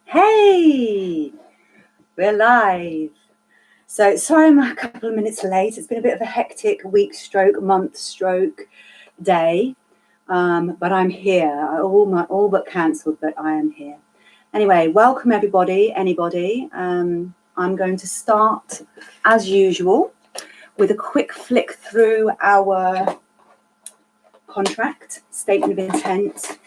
Hey, we're live. So sorry I'm a couple of minutes late. It's been a bit of a hectic week stroke, month stroke day. But I'm here. All but cancelled, but I am here. Anyway, welcome everybody, anybody. I'm going to start as usual with a quick flick through our contract, statement of intent.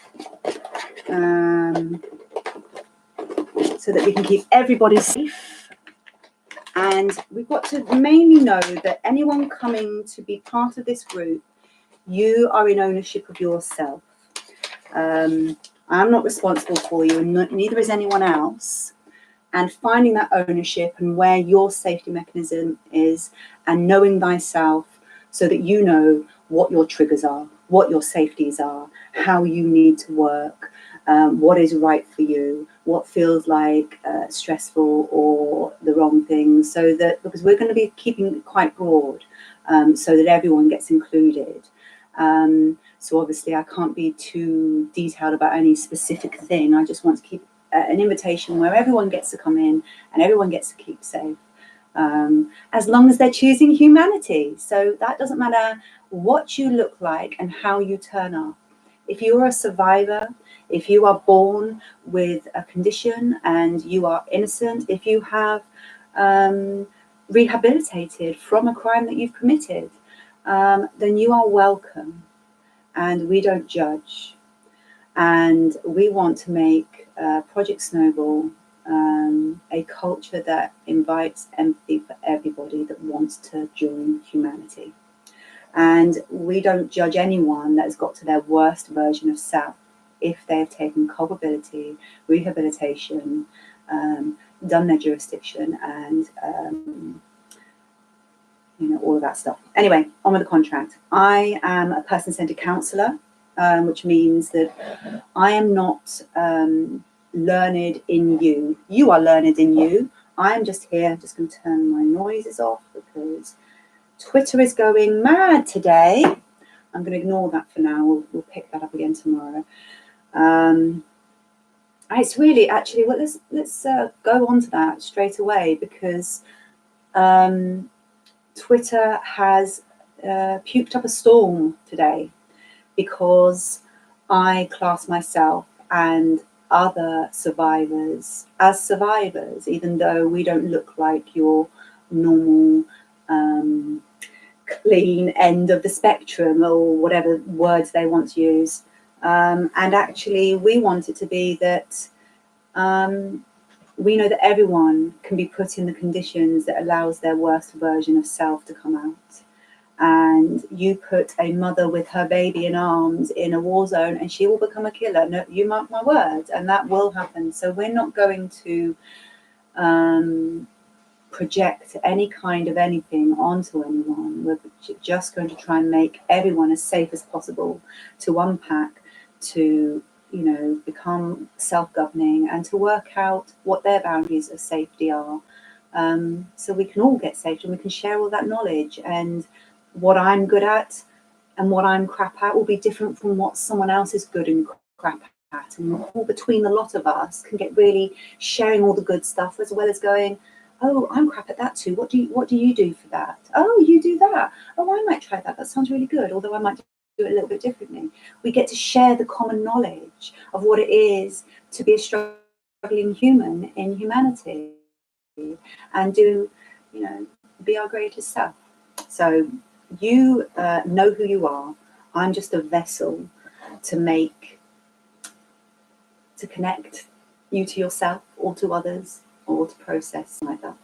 So that we can keep everybody safe. And we've got to mainly know that anyone coming to be part of this group, you are in ownership of yourself. I'm not responsible for you, and neither is anyone else. And finding that ownership and where your safety mechanism is, and knowing thyself so that you know what your triggers are, what your safeties are, how you need to work, what is right for you, what feels like stressful or the wrong thing, so that, because we're going to be keeping it quite broad, so that everyone gets included. So obviously I can't be too detailed about any specific thing. I just want to keep an invitation where everyone gets to come in and everyone gets to keep safe, as long as they're choosing humanity. So that doesn't matter what you look like and how you turn up. If you're a survivor, if you are born with a condition and you are innocent, if you have rehabilitated from a crime that you've committed, then you are welcome, and we don't judge. And we want to make Project Snowball a culture that invites empathy for everybody that wants to join humanity. And we don't judge anyone that has got to their worst version of self if they have taken culpability, rehabilitation, done their jurisdiction, and all of that stuff. Anyway, on with the contract. I am a person-centered counsellor, which means that I am not learned in you. You are learned in you. I am just here. I'm just going to turn my noises off because Twitter is going mad today. I'm going to ignore that for now. We'll pick that up again tomorrow. It's really actually, well, let's go on to that straight away, because Twitter has puked up a storm today, because I class myself and other survivors as survivors, even though we don't look like your normal clean end of the spectrum, or whatever words they want to use. And actually we want it to be that we know that everyone can be put in the conditions that allows their worst version of self to come out. And you put a mother with her baby in arms in a war zone and she will become a killer. No, you mark my words, and that will happen. So we're not going to project any kind of anything onto anyone. We're just going to try and make everyone as safe as possible to unpack, to become self-governing, and to work out what their boundaries of safety are, so we can all get safe and we can share all that knowledge. And what I'm good at and what I'm crap at will be different from what someone else is good and crap at, and all between the lot of us can get really sharing all the good stuff, as well as going, oh, I'm crap at that too. What do you do for that? Oh, you do that. Oh, I might try that. That sounds really good. Although I might do it a little bit differently. We get to share the common knowledge of what it is to be a struggling human in humanity, and be our greatest self. So you know who you are. I'm just a vessel to connect you to yourself, or to others, or to process like that.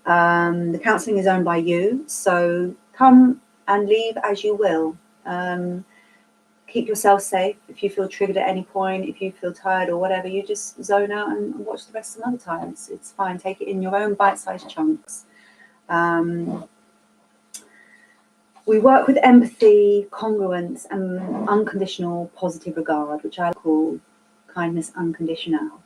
The counselling is owned by you, so come and leave as you will. Keep yourself safe. If you feel triggered at any point, if you feel tired or whatever, you just zone out and watch the rest some other times. It's fine. Take it in your own bite-sized chunks. We work with empathy, congruence, and unconditional positive regard, which I call kindness unconditional,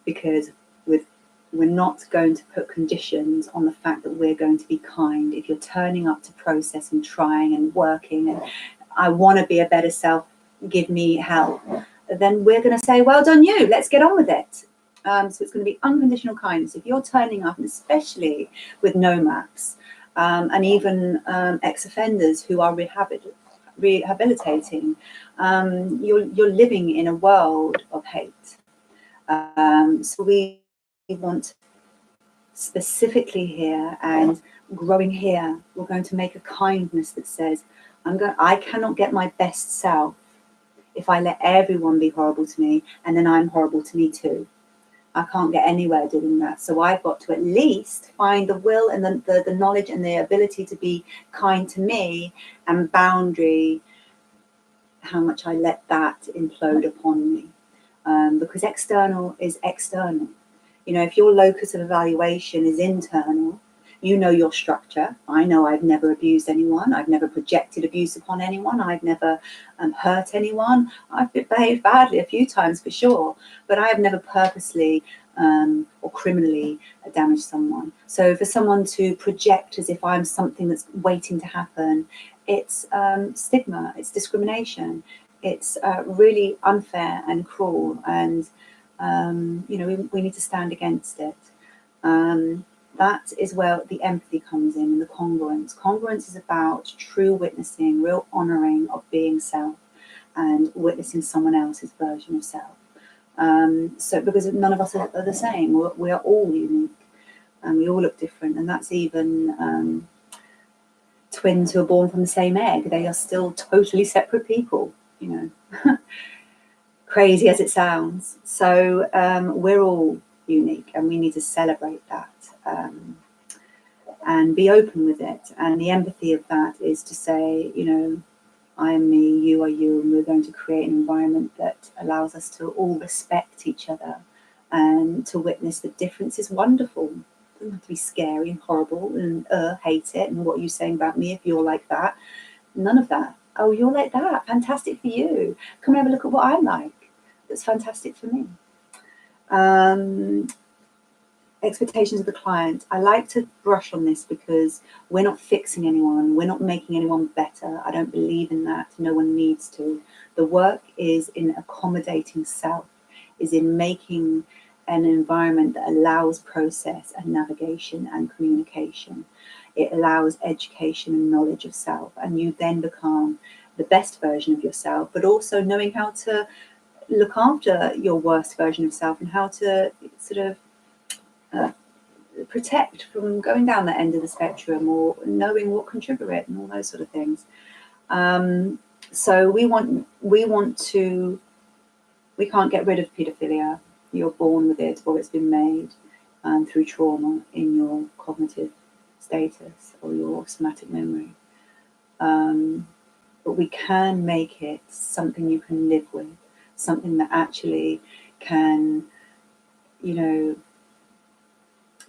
because we're not going to put conditions on the fact that we're going to be kind. If you're turning up to process and trying and working and I want to be a better self, give me help, then we're going to say, well done you, let's get on with it. So it's going to be unconditional kindness. If you're turning up, and especially with no-maps, and even ex-offenders who are rehabilitating, you're living in a world of hate. So we want specifically here and growing here, we're going to make a kindness that says, I cannot get my best self if I let everyone be horrible to me, and then I'm horrible to me too. I can't get anywhere doing that. So I've got to at least find the will and the knowledge and the ability to be kind to me, and boundary how much I let that implode upon me. Because external is external. You know, if your locus of evaluation is internal, you know your structure. I know I've never abused anyone. I've never projected abuse upon anyone. I've never hurt anyone. I've behaved badly a few times for sure, but I have never purposely or criminally damaged someone. So for someone to project as if I'm something that's waiting to happen, it's stigma, it's discrimination, it's really unfair and cruel, and you know, we need to stand against it. That is where the empathy comes in, and the congruence. Congruence is about true witnessing, real honouring of being self, and witnessing someone else's version of self. So because none of us are the same, we are all unique, and we all look different, and that's even twins who are born from the same egg. They are still totally separate people, you know. Crazy as it sounds. So we're all unique, and we need to celebrate that and be open with it. And the empathy of that is to say, you know, I am me, you are you, and we're going to create an environment that allows us to all respect each other and to witness that difference is wonderful. It doesn't have to be scary and horrible and hate it, and what are you saying about me if you're like that? None of that. Oh, you're like that, fantastic for you. Come and have a look at what I'm like. That's fantastic for me. Expectations of the client. I like to brush on this because we're not fixing anyone. We're not making anyone better. I don't believe in that. No one needs to. The work is in accommodating self, is in making an environment that allows process and navigation and communication. It allows education and knowledge of self, and you then become the best version of yourself, but also knowing how to look after your worst version of self, and how to sort of protect from going down that end of the spectrum, or knowing what can trigger it, and all those sort of things. So we can't get rid of paedophilia. You're born with it, or it's been made through trauma in your cognitive status or your somatic memory. But we can make it something you can live with, something that actually can, you know,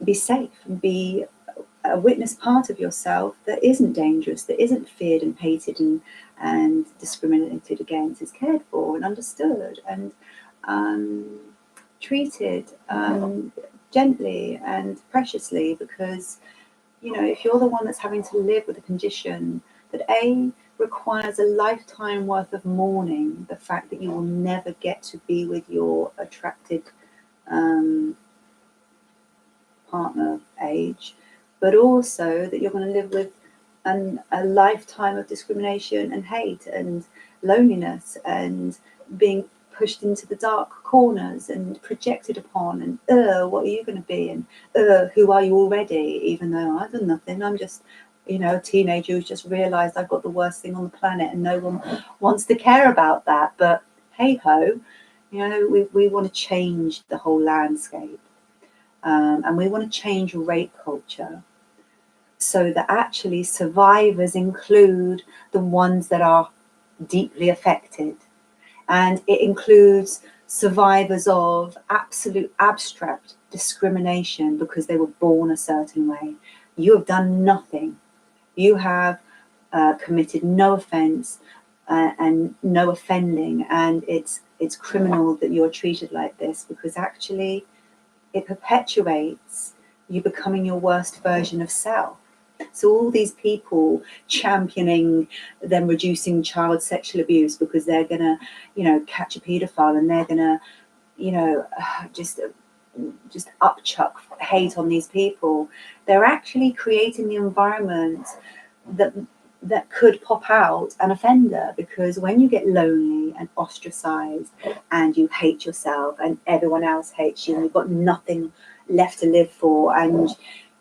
be safe and be a witness part of yourself that isn't dangerous, that isn't feared and hated and discriminated against. Is cared for and understood and treated gently and preciously, because, you know, if you're the one that's having to live with a condition that requires a lifetime worth of mourning, the fact that you will never get to be with your attracted partner of age, but also that you're going to live with a lifetime of discrimination and hate and loneliness and being pushed into the dark corners and projected upon, and what are you going to be, and who are you already, even though I've done nothing, I'm just, you know, a teenager who's just realized I've got the worst thing on the planet and no one wants to care about that. But hey ho, you know, we want to change the whole landscape. And we want to change rape culture so that actually survivors include the ones that are deeply affected. And it includes survivors of absolute abstract discrimination because they were born a certain way. You have done nothing. You have committed no offence and no offending. And it's criminal that you're treated like this, because actually it perpetuates you becoming your worst version of self. So all these people championing them reducing child sexual abuse because they're going to, you know, catch a paedophile, and they're going to, you know, just just upchuck hate on these people, they're actually creating the environment that could pop out an offender. Because when you get lonely and ostracized and you hate yourself and everyone else hates you and you've got nothing left to live for, and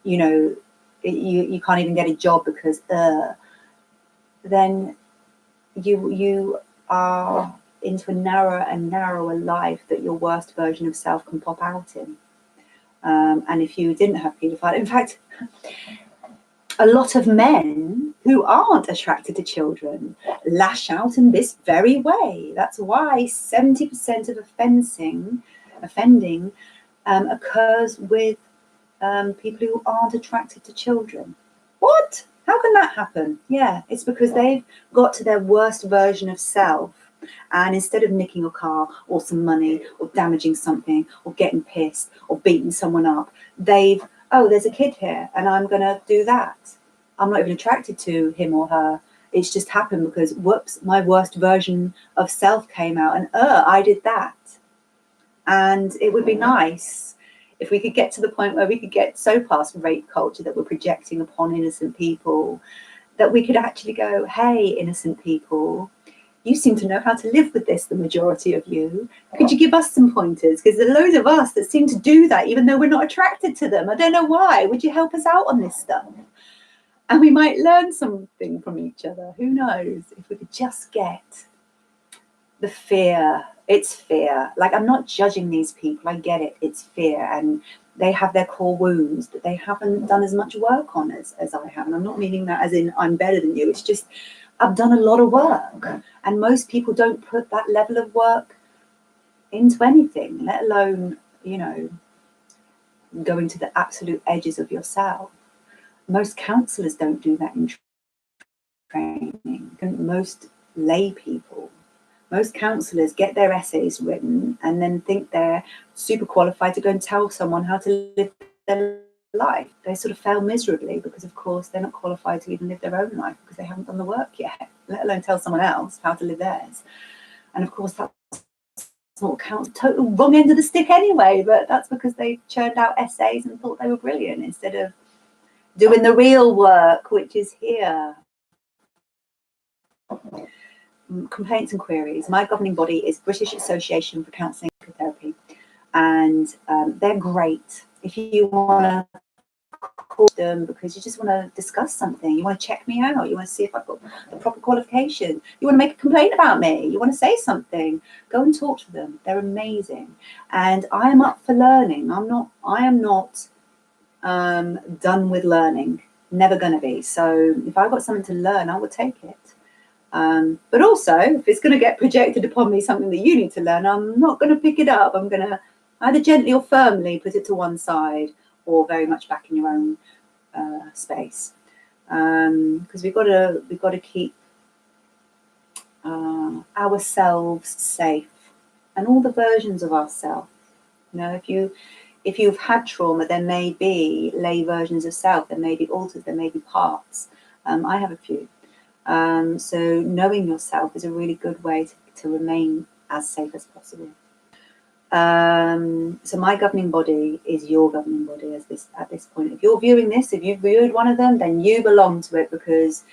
you can't even get a job because then you are into a narrower and narrower life that your worst version of self can pop out in. And if you didn't have paedophile, in fact, a lot of men who aren't attracted to children lash out in this very way. That's why 70% of offending occurs with people who aren't attracted to children. What? How can that happen? Yeah, it's because they've got to their worst version of self, and instead of nicking a car or some money or damaging something or getting pissed or beating someone up, there's a kid here and I'm going to do that. I'm not even attracted to him or her. It's just happened because, whoops, my worst version of self came out and I did that. And it would be nice if we could get to the point where we could get so past rape culture that we're projecting upon innocent people, that we could actually go, hey, innocent people, you seem to know how to live with this, the majority of you. Could you give us some pointers? Because there are loads of us that seem to do that, even though we're not attracted to them. I don't know why. Would you help us out on this stuff? And we might learn something from each other. Who knows? If we could just get the fear. It's fear. Like, I'm not judging these people. I get it. It's fear. And they have their core wounds that they haven't done as much work on as I have. And I'm not meaning that as in I'm better than you. It's just I've done a lot of work. And most people don't put that level of work into anything, let alone, going to the absolute edges of yourself. Most counsellors don't do that in training. Most lay people. Most counsellors get their essays written and then think they're super qualified to go and tell someone how to live their life. They sort of fail miserably because, of course, they're not qualified to even live their own life because they haven't done the work yet, let alone tell someone else how to live theirs. And, of course, that's not counts, total wrong end of the stick anyway, but that's because they churned out essays and thought they were brilliant instead of doing the real work, which is here. Complaints and queries. My governing body is British Association for Counselling and Therapy, and they're great. If you want to call them because you just want to discuss something, you want to check me out, you want to see if I've got the proper qualification, you want to make a complaint about me, you want to say something, go and talk to them. They're amazing, and I am up for learning. I am not done with learning. Never going to be. So if I've got something to learn, I will take it. But also, if it's going to get projected upon me something that you need to learn, I'm not going to pick it up. I'm going to either gently or firmly put it to one side, or very much back in your own space. Because we've got to keep ourselves safe, and all the versions of ourselves. If you've had trauma, there may be lay versions of self. There may be alters. There may be parts. I have a few. So knowing yourself is a really good way to remain as safe as possible. So my governing body is your governing body at this point. If you're viewing this, if you've viewed one of them, then you belong to it, because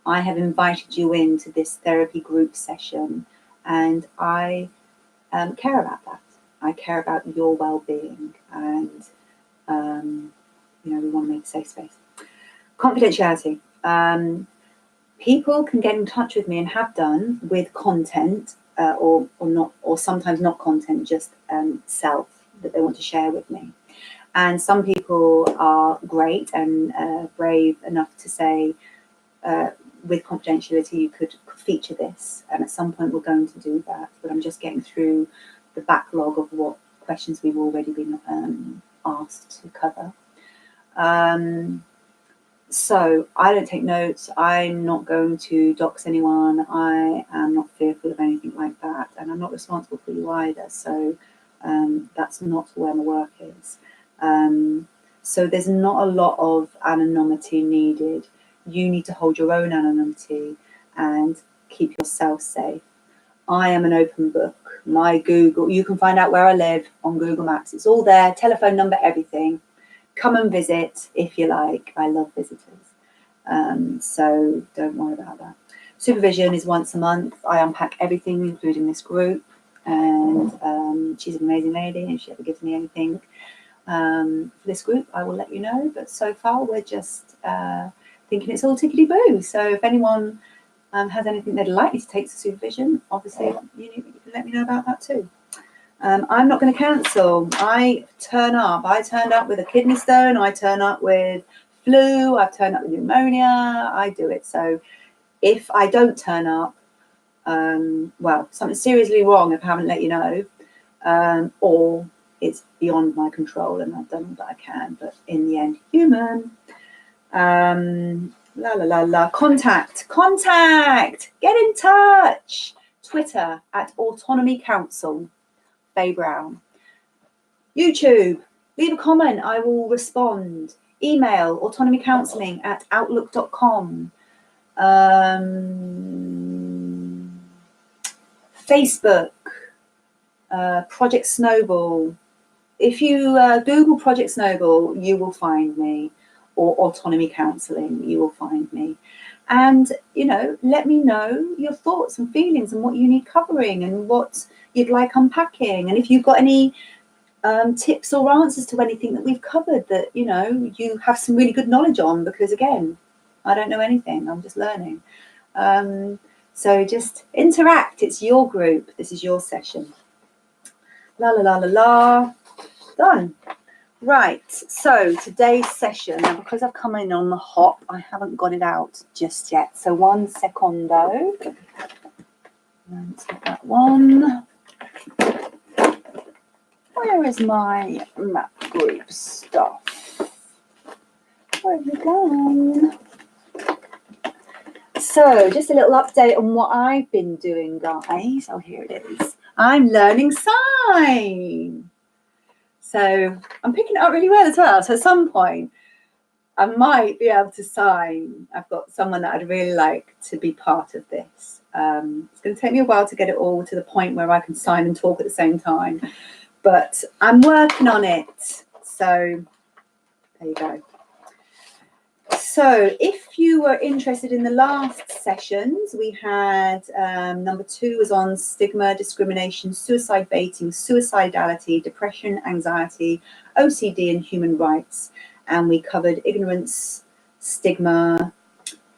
I have invited you into this therapy group session, and I care about that. I care about your well-being, and we want to make a safe space. Confidentiality. People can get in touch with me, and have done, with content or not, or sometimes not content, just self that they want to share with me. And some people are great and brave enough to say, with confidentiality, you could feature this, and at some point we're going to do that. But I'm just getting through the backlog of what questions we've already been asked to cover. So I don't take notes. I'm not going to dox anyone. I am not fearful of anything like that, and I'm not responsible for you either. So that's not where my work is. So there's not a lot of anonymity needed. You need to hold your own anonymity and keep yourself safe. I am an open book. My Google, you can find out where I live on Google Maps. It's all there, telephone number, everything. Come and visit if you like. I love visitors. So don't worry about that. Supervision is once a month. I unpack everything, including this group. And she's an amazing lady, and if she ever gives me anything for this group, I will let you know. But so far, we're just thinking it's all tickety-boo. So if anyone has anything they'd like me to take to supervision, obviously you can let me know about that too. I'm not going to cancel. I turn up. I turned up with a kidney stone. I turn up with flu. I've turned up with pneumonia. I do it. So if I don't turn up, well, something's seriously wrong if I haven't let you know, or it's beyond my control and I've done all that I can. But in the end, human. Contact, get in touch. Twitter @Autonomy Council, Faye Brown. YouTube, leave a comment, I will respond. Email autonomycounselling@outlook.com. Facebook, Project Snowball. If you Google Project Snowball, you will find me, or Autonomy Counselling, you will find me. And, let me know your thoughts and feelings and what you need covering and what you'd like unpacking. And if you've got any tips or answers to anything that we've covered that, you have some really good knowledge on, because, again, I don't know anything. I'm just learning. So just interact. It's your group. This is your session. Done. Right, so today's session, now because I've come in on the hop, I haven't got it out just yet. So 1 secondo. Let's get that one. Where is my map group stuff? Where have you gone? So just a little update on what I've been doing, guys. Oh, here it is. I'm learning sign. So I'm picking it up really well as well. So at some point, I might be able to sign. I've got someone that I'd really like to be part of this. It's going to take me a while to get it all to the point where I can sign and talk at the same time. But I'm working on it. So there you go. So if you were interested in the last sessions, we had number 2 was on stigma, discrimination, suicide baiting, suicidality, depression, anxiety, OCD and human rights. And we covered ignorance, stigma,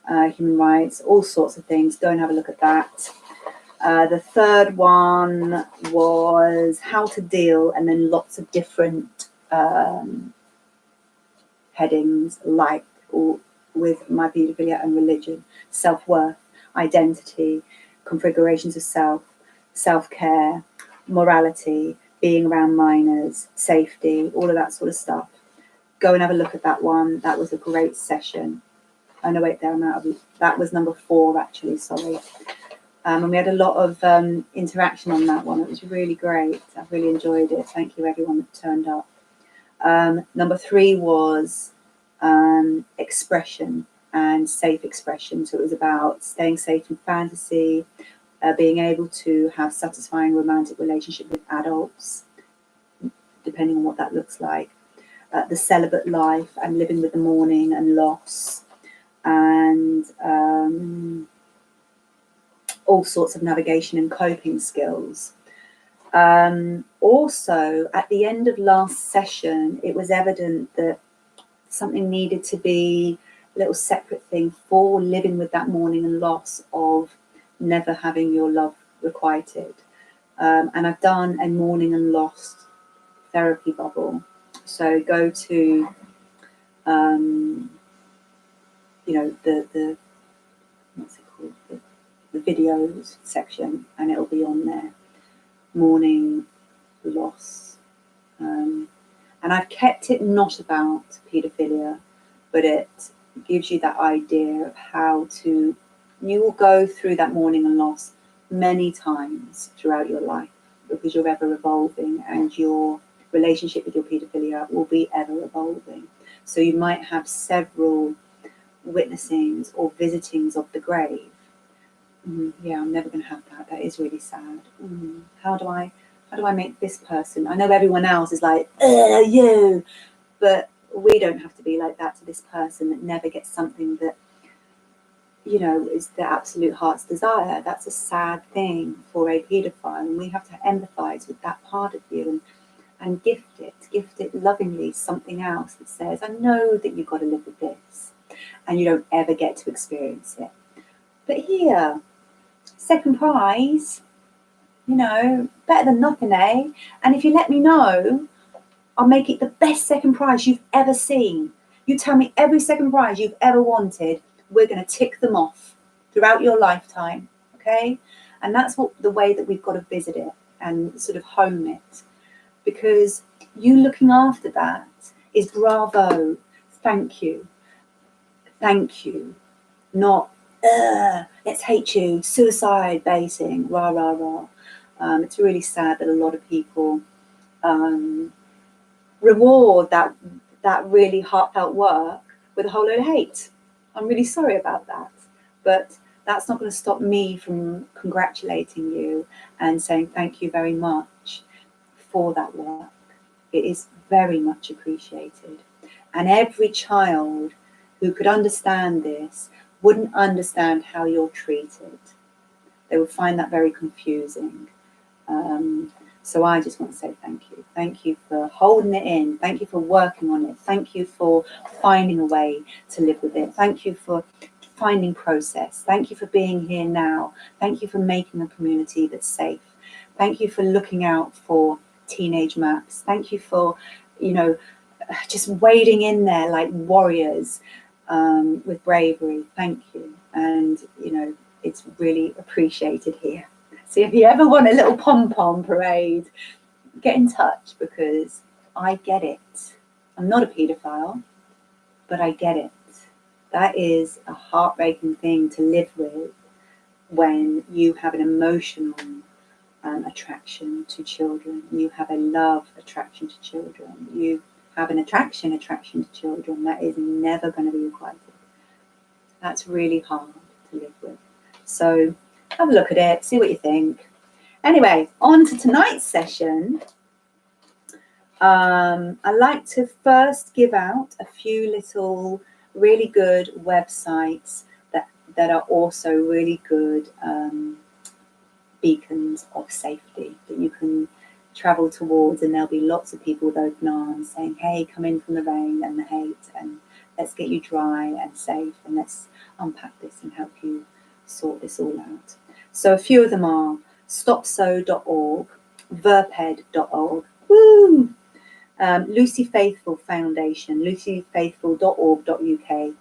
human rights, all sorts of things. Go and have a look at that. The third one was how to deal, and then lots of different headings like with my paedophilia and religion, self-worth, identity, configurations of self, self-care, morality, being around minors, safety, all of that sort of stuff. Go and have a look at that one. That was a great session. Oh no, wait, there I'm out of, that was number 4 actually, sorry. And we had a lot of interaction on that one. It was really great. I really enjoyed it. Thank you everyone that turned up. Number 3 was expression and safe expression. So it was about staying safe in fantasy, being able to have satisfying romantic relationship with adults, depending on what that looks like, the celibate life and living with the mourning and loss, and all sorts of navigation and coping skills. Also, at the end of last session, it was evident that something needed to be a little separate thing for living with that mourning and loss of never having your love requited. And I've done a mourning and loss therapy bubble. So go to, the what's it called? The videos section, and it'll be on there. Mourning, loss. And I've kept it not about paedophilia, but it gives you that idea of how to, you will go through that mourning and loss many times throughout your life, because you're ever evolving and your relationship with your paedophilia will be ever evolving. So you might have several witnessings or visitings of the grave. Yeah, I'm never going to have that. That is really sad. How do I make this person? I know everyone else is like, you, but we don't have to be like that to this person that never gets something that, you know, is the absolute heart's desire. That's a sad thing for a paedophile, and we have to empathise with that part of you and gift it lovingly something else that says, I know that you've got to live with this, and you don't ever get to experience it. But here, second prize, you know, better than nothing, eh? And if you let me know, I'll make it the best second prize you've ever seen. You tell me every second prize you've ever wanted, we're going to tick them off throughout your lifetime, okay? And that's what the way that we've got to visit it and sort of hone it, because you looking after that is bravo, thank you, not let's hate you, suicide baiting, rah, rah, rah. It's really sad that a lot of people reward that really heartfelt work with a whole load of hate. I'm really sorry about that, but that's not going to stop me from congratulating you and saying thank you very much for that work. It is very much appreciated. And every child who could understand this wouldn't understand how you're treated. They would find that very confusing. So I just want to say thank you. Thank you for holding it in. Thank you for working on it. Thank you for finding a way to live with it. Thank you for finding process. Thank you for being here now. Thank you for making a community that's safe. Thank you for looking out for teenage maps. Thank you for, you know, just wading in there like warriors with bravery. Thank you. And, you know, it's really appreciated here. So if you ever want a little pom-pom parade, get in touch, because I get it. I'm not a paedophile, but I get it. That is a heartbreaking thing to live with when you have an emotional attraction to children. You have a love attraction to children. You have an attraction to children. That is never going to be requited. That's really hard to live with. So have a look at it, see what you think. Anyway, on to tonight's session. I like to first give out a few little really good websites that are also really good beacons of safety that you can travel towards, and there'll be lots of people with open arms saying, hey, come in from the rain and the hate, and let's get you dry and safe, and let's unpack this and help you sort this all out. So a few of them are stopso.org, verped.org, woo! Lucy Faithful Foundation, lucyfaithful.org.uk,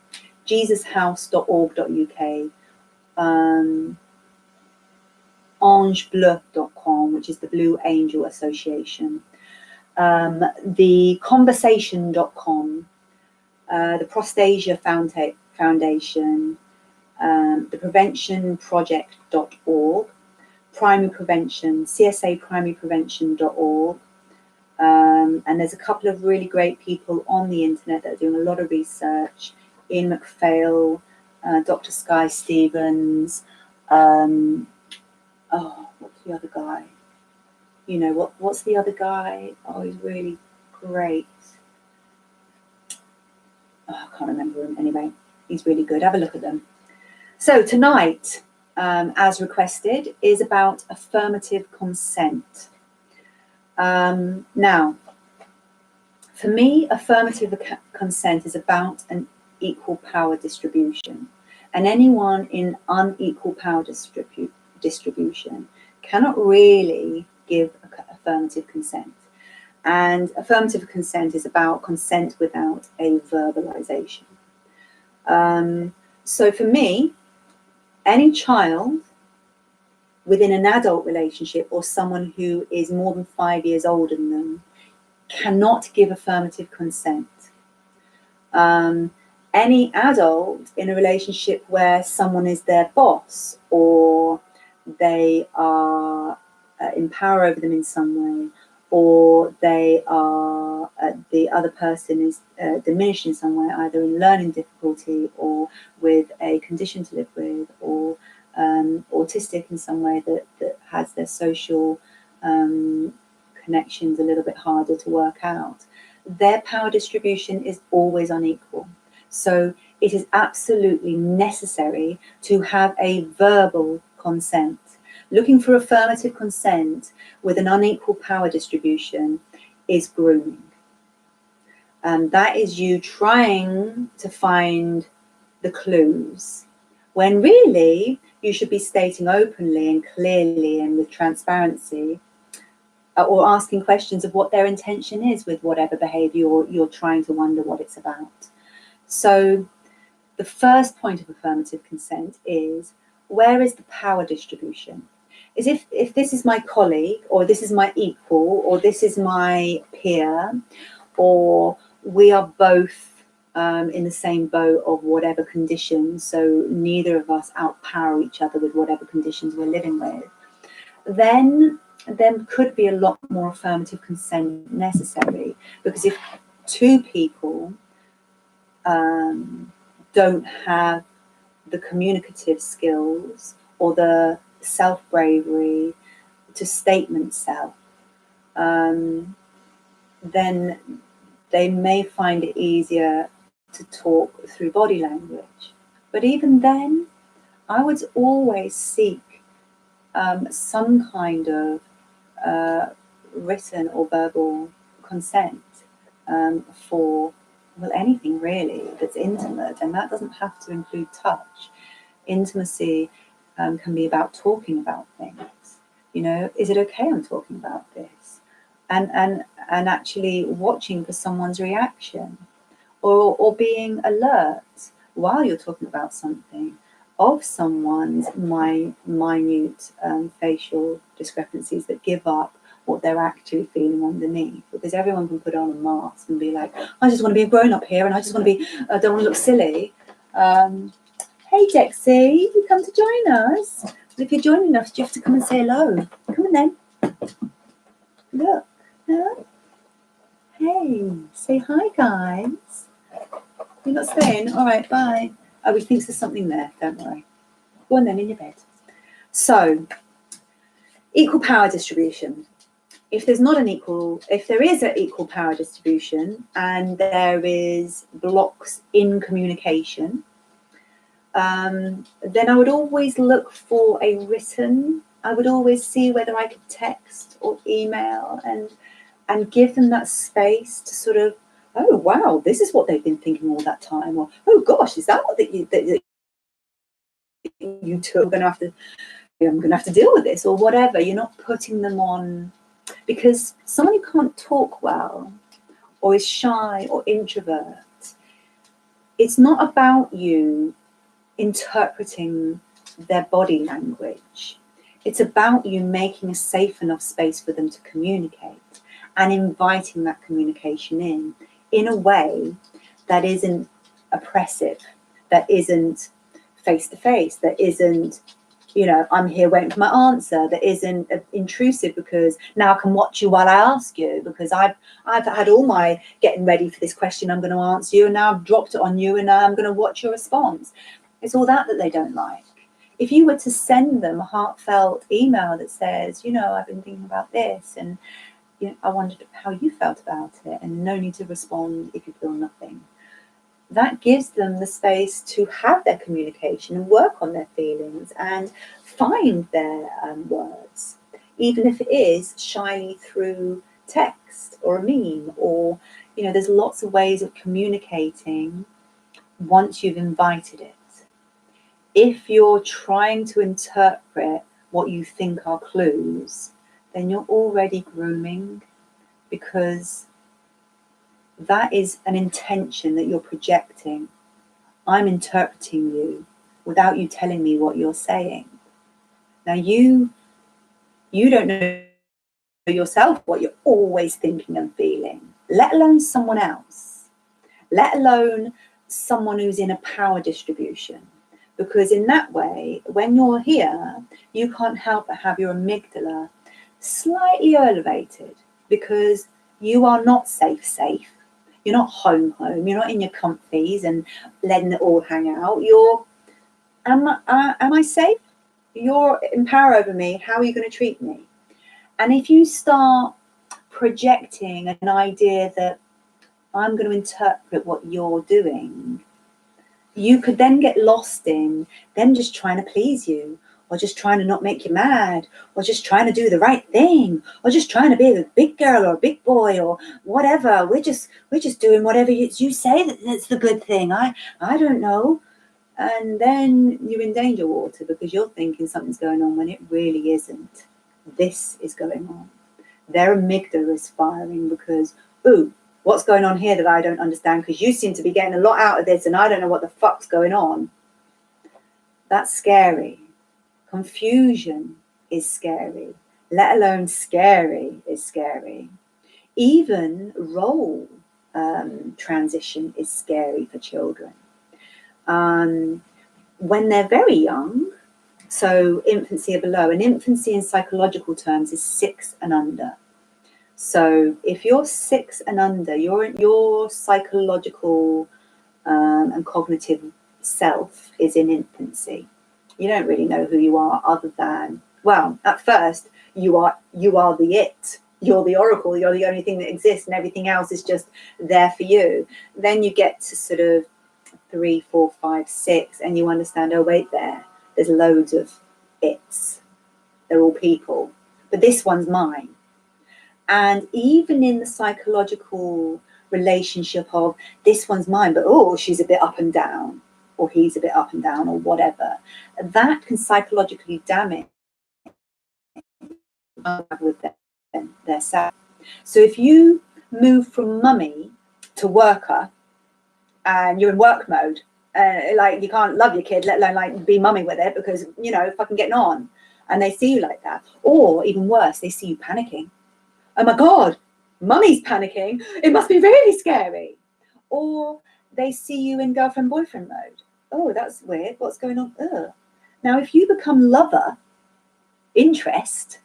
jesushouse.org.uk, angebleu.com, which is the Blue Angel Association, theconversation.com, the Prostasia Foundation, the preventionproject.org, primary prevention, csaprimaryprevention.org, and there's a couple of really great people on the internet that are doing a lot of research. Ian McPhail, Dr. Sky Stevens, what's the other guy? You know, what's the other guy? Oh, he's really great. Oh, I can't remember him. Anyway, he's really good. Have a look at them. So tonight, as requested, is about affirmative consent. Now, for me, affirmative consent is about an equal power distribution, and anyone in unequal power distribution cannot really give affirmative consent. And affirmative consent is about consent without a verbalization. So for me, any child within an adult relationship or someone who is more than 5 years older than them cannot give affirmative consent. Any adult in a relationship where someone is their boss, or they are in power over them in some way, or they are the other person is diminished in some way, either in learning difficulty or with a condition to live with, or autistic in some way, that has their social connections a little bit harder to work out, their power distribution is always unequal. So it is absolutely necessary to have a verbal consent. Looking for affirmative consent with an unequal power distribution is grooming. That is you trying to find the clues, when really you should be stating openly and clearly and with transparency, or asking questions of what their intention is with whatever behaviour you're trying to wonder what it's about. So the first point of affirmative consent is, where is the power distribution? Is if this is my colleague, or this is my equal, or this is my peer, or we are both in the same boat of whatever conditions, so neither of us outpower each other with whatever conditions we're living with, then there could be a lot more affirmative consent necessary. Because if two people don't have the communicative skills or the self-bravery to statement self, then they may find it easier to talk through body language. But even then, I would always seek some kind of written or verbal consent for, well, anything really that's intimate, and that doesn't have to include touch. Intimacy can be about talking about things. You know, is it okay I'm talking about this? And actually watching for someone's reaction, or being alert while you're talking about something of someone's minute facial discrepancies that give up what they're actually feeling underneath. Because everyone can put on a mask and be like, I just want to be a grown up here, and I just want to be, I don't want to look silly. Hey Dexy, you come to join us. But if you're joining us, you have to come and say hello. Come on then. Look. Huh? Hey, say hi, guys. You're not staying? All right, bye. Oh, he thinks there's something there. Don't worry. Go on then, in your bed. So, equal power distribution. If there is an equal power distribution and there is blocks in communication, then I would always look for a written. I would always see whether I could text or email and give them that space to sort of, oh wow, this is what they've been thinking all that time, or oh gosh, is that what you two are going to have to? I'm going to have to deal with this, or whatever. You're not putting them on, because someone who can't talk well, or is shy or introvert, it's not about you interpreting their body language. It's about you making a safe enough space for them to communicate, and inviting that communication in a way that isn't oppressive, that isn't face-to-face, that isn't, you know, I'm here waiting for my answer, that isn't intrusive because now I can watch you while I ask you, because I've had all my getting ready for this question I'm going to answer you, and now I've dropped it on you, and now I'm going to watch your response. It's all that they don't like. If you were to send them a heartfelt email that says, you know, I've been thinking about this, and you know, I wondered how you felt about it, and no need to respond if you feel nothing. That gives them the space to have their communication and work on their feelings and find their words, even if it is shyly through text or a meme, or, you know, there's lots of ways of communicating once you've invited it. If you're trying to interpret what you think are clues, then you're already grooming, because that is an intention that you're projecting. I'm interpreting you without you telling me what you're saying. Now you don't know yourself what you're always thinking and feeling, let alone someone else, let alone someone who's in a power distribution. Because in that way, when you're here, you can't help but have your amygdala slightly elevated, because you are not safe. You're not home. You're not in your comfies and letting it all hang out. You're, am I safe? You're in power over me. How are you going to treat me? And if you start projecting an idea that I'm going to interpret what you're doing, you could then get lost in them just trying to please you, or just trying to not make you mad, or just trying to do the right thing, or just trying to be a big girl or a big boy or whatever. We're just doing whatever you say that's the good thing. I don't know. And then you're in danger water because you're thinking something's going on when it really isn't. This is going on. Their amygdala is firing because, ooh, what's going on here that I don't understand? Because you seem to be getting a lot out of this and I don't know what the fuck's going on. That's scary. Confusion is scary, let alone scary is scary. Even role transition is scary for children. When they're very young, so infancy or below, and infancy in psychological terms is 6 and under. So if you're 6 and under, your psychological and cognitive self is in infancy. You don't really know who you are other than, well, at first you are the it. You're the oracle. You're the only thing that exists, and everything else is just there for you. Then you get to sort of 3, 4, 5, 6, and you understand, oh wait, there's loads of it's. They're all people, but this one's mine. And even in the psychological relationship of this one's mine, but oh, she's a bit up and down, or he's a bit up and down, or whatever, that can psychologically damage with their self. So if you move from mummy to worker and you're in work mode, like you can't love your kid, let alone like be mummy with it because, you know, fucking getting on, and they see you like that. Or even worse, they see you panicking. Oh my God, mummy's panicking. It must be really scary. Or they see you in girlfriend-boyfriend mode. Oh, that's weird. What's going on? Ugh. Now, if you become lover, interest,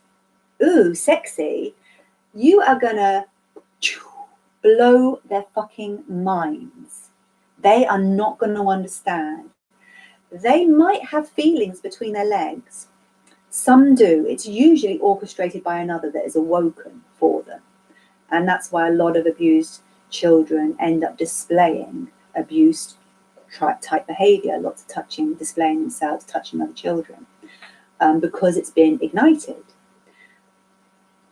ooh, sexy, you are going to blow their fucking minds. They are not going to understand. They might have feelings between their legs. Some do. It's usually orchestrated by another that is awoken for them. And that's why a lot of abused children end up displaying abuse type behavior, lots of touching, displaying themselves, touching other children, because it's been ignited.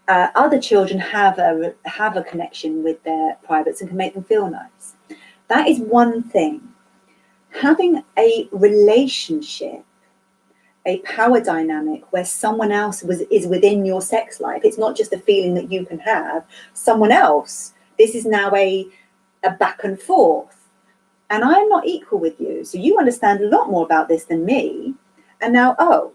Other children have a connection with their privates and can make them feel nice. That is one thing. Having a relationship, a power dynamic where someone else is within your sex life. It's not just a feeling that you can have. Someone else. This is now a back and forth. And I'm not equal with you. So you understand a lot more about this than me. And now, oh,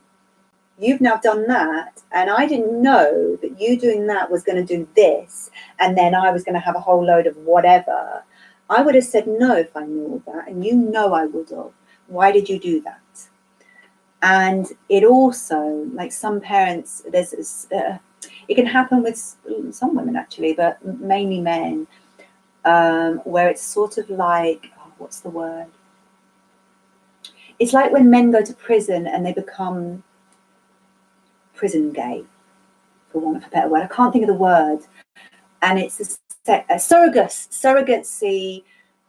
you've now done that. And I didn't know that you doing that was going to do this. And then I was going to have a whole load of whatever. I would have said no if I knew all that. And you know I would have. Why did you do that? And it also, like some parents, it can happen with some women actually, but mainly men, where it's sort of like, oh, what's the word? It's like when men go to prison and they become prison gay, for want of a better word. I can't think of the word. And it's a surrogacy.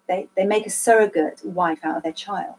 They make a surrogate wife out of their child.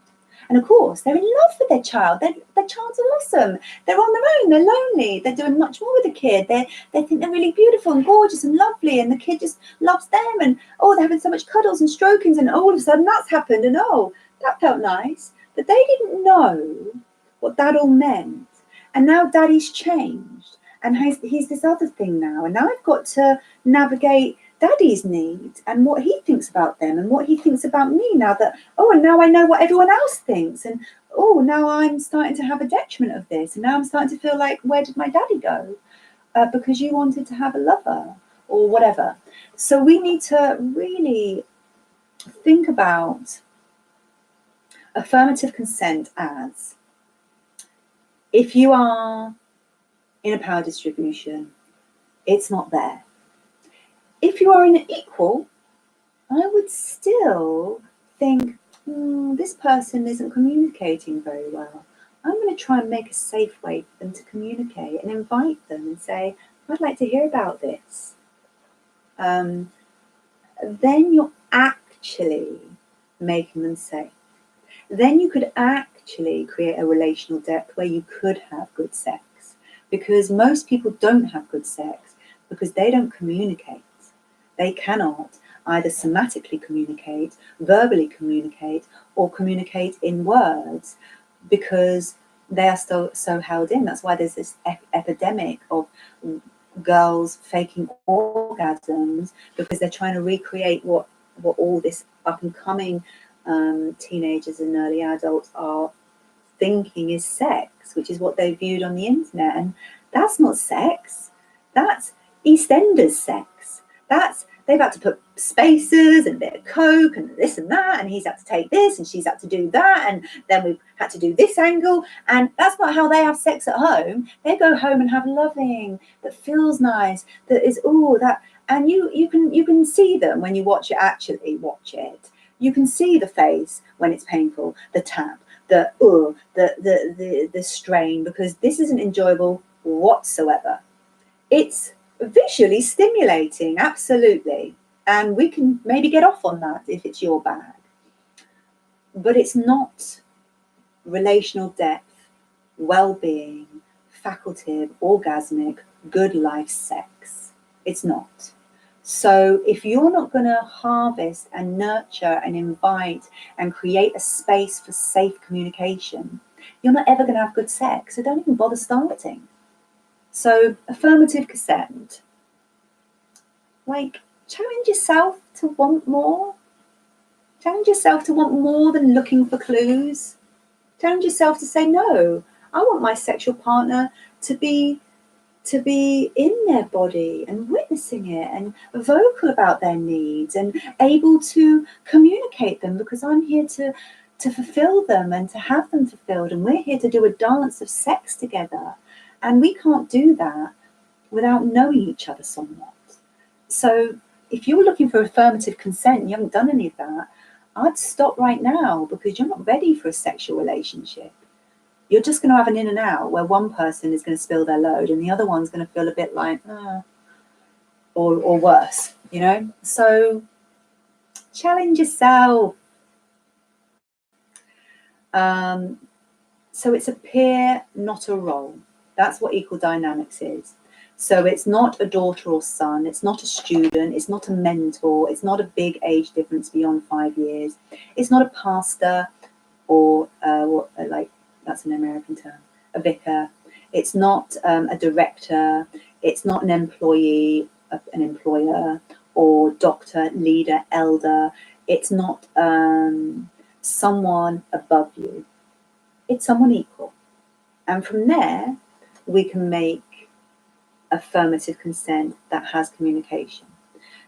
And of course, they're in love with their child. Their child's awesome. They're on their own. They're lonely. They're doing much more with the kid. They think they're really beautiful and gorgeous and lovely. And the kid just loves them. And, oh, they're having so much cuddles and strokings. And all of a sudden that's happened. And, oh, that felt nice. But they didn't know what that all meant. And now daddy's changed. And he's this other thing now. And now I've got to navigate daddy's needs and what he thinks about them and what he thinks about me now that, oh, and now I know what everyone else thinks. And, oh, now I'm starting to have a detriment of this. And now I'm starting to feel like, where did my daddy go? Because you wanted to have a lover or whatever. So we need to really think about affirmative consent as, if you are in a power distribution, it's not there. If you are in an equal, I would still think, this person isn't communicating very well. I'm going to try and make a safe way for them to communicate and invite them and say, I'd like to hear about this. Then you're actually making them safe. Then you could actually create a relational depth where you could have good sex, because most people don't have good sex because they don't communicate. They cannot either somatically communicate, verbally communicate, or communicate in words because they are still so held in. That's why there's this epidemic of girls faking orgasms, because they're trying to recreate what all this up and coming teenagers and early adults are thinking is sex, which is what they viewed on the internet. And that's not sex. That's EastEnders sex. That's, they've had to put spacers and a bit of coke and this and that, and he's had to take this and she's had to do that, and then we've had to do this angle. And that's not how they have sex at home. They go home and have loving that feels nice, that is that. And you can see them when you watch it. You can see the face when it's painful, the tap, the strain, because this isn't enjoyable whatsoever. It's visually stimulating, absolutely, and we can maybe get off on that if it's your bag, but it's not relational depth, well-being, facultative, orgasmic, good life sex. It's not. So if you're not going to harvest and nurture and invite and create a space for safe communication, you're not ever going to have good sex. So don't even bother starting. So affirmative consent, like, challenge yourself to want more. Challenge yourself to want more than looking for clues. Challenge yourself to say, no, I want my sexual partner to be in their body and witnessing it and vocal about their needs and able to communicate them, because I'm here to fulfill them and to have them fulfilled, and we're here to do a dance of sex together, and we can't do that without knowing each other somewhat. So if you're looking for affirmative consent and you haven't done any of that, I'd stop right now, because you're not ready for a sexual relationship. You're just going to have an in and out where one person is going to spill their load and the other one's going to feel a bit like, or worse, you know? So challenge yourself. So it's a peer, not a role. That's what equal dynamics is. So it's not a daughter or son. It's not a student. It's not a mentor. It's not a big age difference beyond 5 years. It's not a pastor or that's an American term, a vicar. It's not a director. It's not an employee, an employer, or doctor, leader, elder. It's not someone above you. It's someone equal. And from there, we can make affirmative consent that has communication.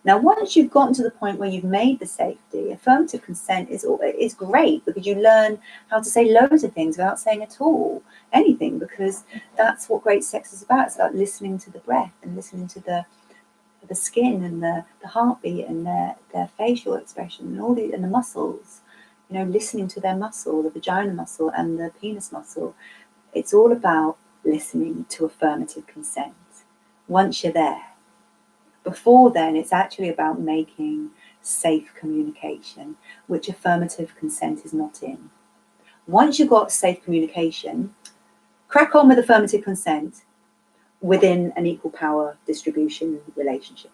Now, once you've gotten to the point where you've made the safety, affirmative consent is great, because you learn how to say loads of things without saying at all anything, because that's what great sex is about. It's about listening to the breath and listening to the skin and the heartbeat and their facial expression and all and the muscles, you know, listening to their muscle, the vagina muscle and the penis muscle. It's all about listening to affirmative consent once you're there. Before then, it's actually about making safe communication, which affirmative consent is not in. Once you've got safe communication, crack on with affirmative consent within an equal power distribution relationship.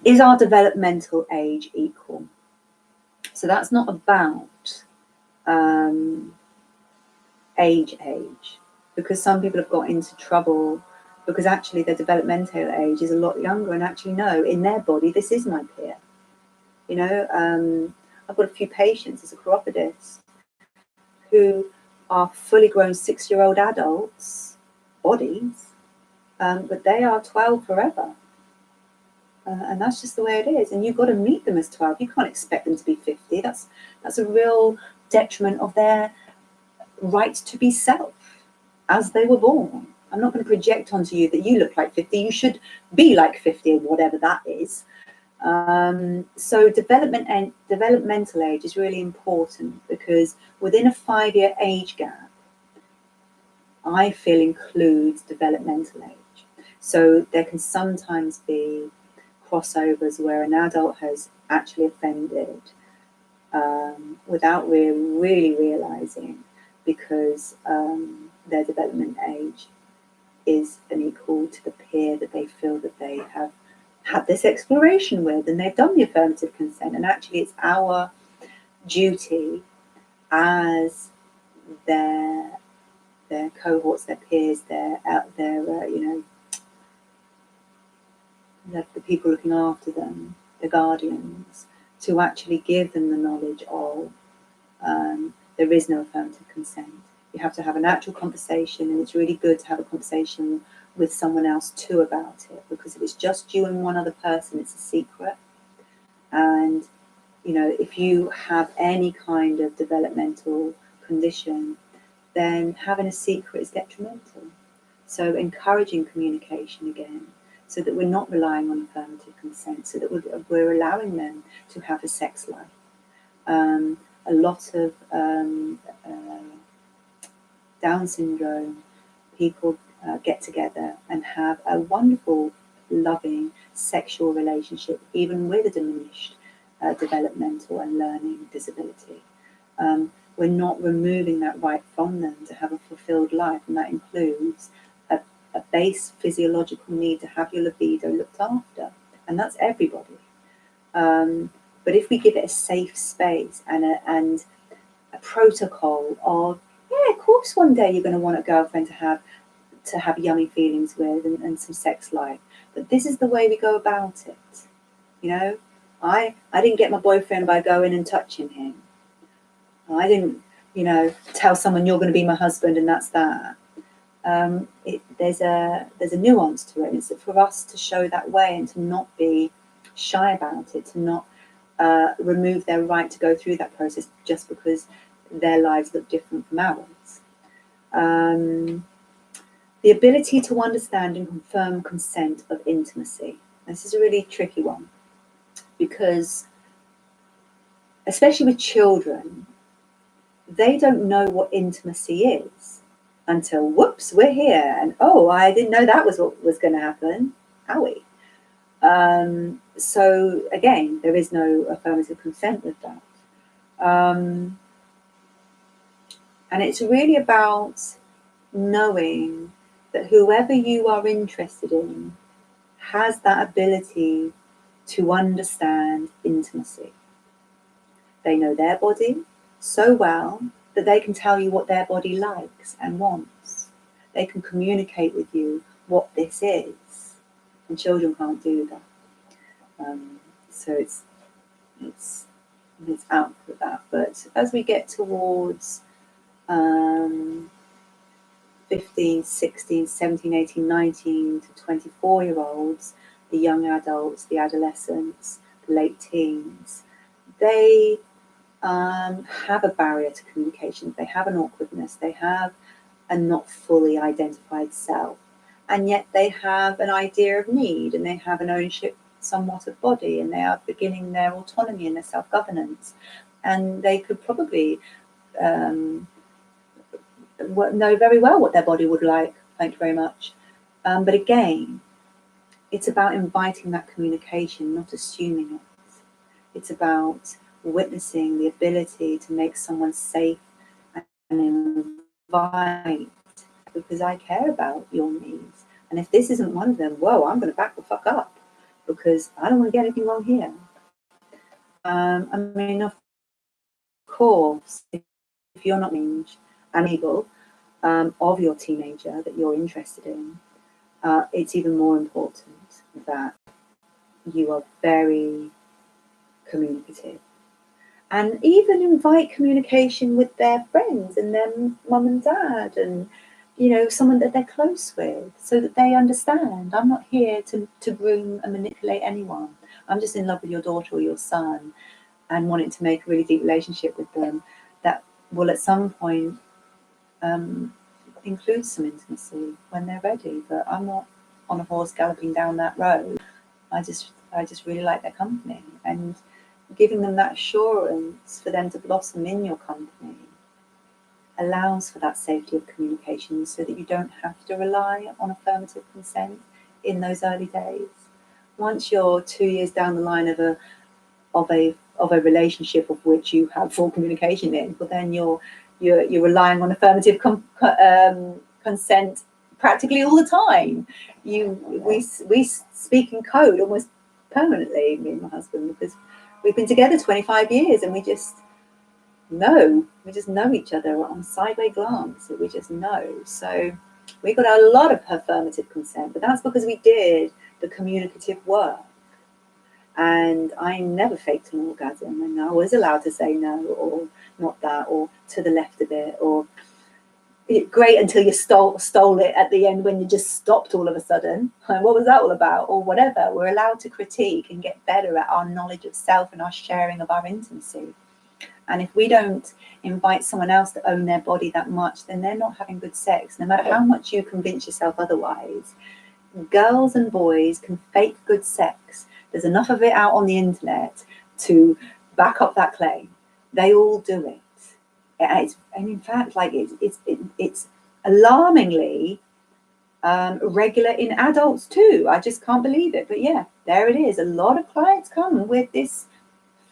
Is our developmental age equal? So that's not about age, because some people have got into trouble because actually their developmental age is a lot younger, and actually no, in their body this is my peer. You know, I've got a few patients as a chiropodist who are fully grown 6-year-old adults bodies, but they are 12 forever, and that's just the way it is. And you've got to meet them as 12. You can't expect them to be 50. That's a real detriment of their right to be self as they were born. I'm not going to project onto you that you look like 50. You should be like 50, or whatever that is. So developmental age is really important, because within a 5-year age gap, I feel includes developmental age. So there can sometimes be crossovers where an adult has actually offended without really realizing, because their development age is unequal to the peer that they feel that they have had this exploration with, and they've done the affirmative consent. And actually, it's our duty as their cohorts, their peers, their the people looking after them, the guardians, to actually give them the knowledge of there is no affirmative consent. You have to have an actual conversation, and it's really good to have a conversation with someone else too about it, because if it's just you and one other person, it's a secret. And if you have any kind of developmental condition, then having a secret is detrimental. So encouraging communication again, so that we're not relying on affirmative consent, so that we're allowing them to have a sex life. A lot of Down syndrome people get together and have a wonderful, loving sexual relationship, even with a diminished developmental and learning disability. We're not removing that right from them to have a fulfilled life, and that includes a base physiological need to have your libido looked after, and that's everybody. But if we give it a safe space and a protocol of, yeah, of course, one day you're going to want a girlfriend to have yummy feelings with, and some sex life, but this is the way we go about it. I didn't get my boyfriend by going and touching him. I didn't, tell someone you're going to be my husband and that's that. There's a nuance to it. It's for us to show that way and to not be shy about it, to not remove their right to go through that process just because their lives look different from ours. The ability to understand and confirm consent of intimacy. This is a really tricky one, because especially with children, they don't know what intimacy is until, whoops, we're here, and oh, I didn't know that was what was going to happen. Owie. So again, there is no affirmative consent with that. And it's really about knowing that whoever you are interested in has that ability to understand intimacy. They know their body so well that they can tell you what their body likes and wants. They can communicate with you what this is, and children can't do that. So it's out for that. But as we get towards 15, 16, 17, 18, 19 to 24-year-olds, the young adults, the adolescents, the late teens, they have a barrier to communication. They have an awkwardness. They have a not fully identified self. And yet they have an idea of need, and they have an ownership somewhat of body, and they are beginning their autonomy and their self-governance. And they could probably know very well what their body would like. Thank you very much. But again, it's about inviting that communication, not assuming it. It's about witnessing the ability to make someone safe and invite, because I care about your needs. And if this isn't one of them, whoa, I'm going to back the fuck up, because I don't want to get anything wrong here. I mean, of course, if you're not and able of your teenager that you're interested in, it's even more important that you are very communicative, and even invite communication with their friends and their mum and dad, and someone that they're close with, so that they understand. I'm not here to groom and manipulate anyone. I'm just in love with your daughter or your son, and wanting to make a really deep relationship with them that will at some point include some intimacy when they're ready. But I'm not on a horse galloping down that road. I just I just really like their company. And giving them that assurance for them to blossom in your company allows for that safety of communication, so that you don't have to rely on affirmative consent in those early days. Once you're 2 years down the line of a relationship of which you have full communication in, but then you're relying on affirmative consent practically all the time. We speak in code almost permanently, me and my husband, because we've been together 25 years and we just know each other on a sideways glance. We just know. So we got a lot of affirmative consent, but that's because we did the communicative work. And I never faked an orgasm, and I was allowed to say no, or not that, or to the left a bit, or great until you stole it at the end when you just stopped all of a sudden. What was that all about? Or whatever. We're allowed to critique and get better at our knowledge of self and our sharing of our intimacy. And if we don't invite someone else to own their body that much, then they're not having good sex. No matter how much you convince yourself otherwise, girls and boys can fake good sex. There's enough of it out on the internet to back up that claim. They all do it. And in fact, like it's alarmingly regular in adults too. I just can't believe it. But yeah, there it is. A lot of clients come with this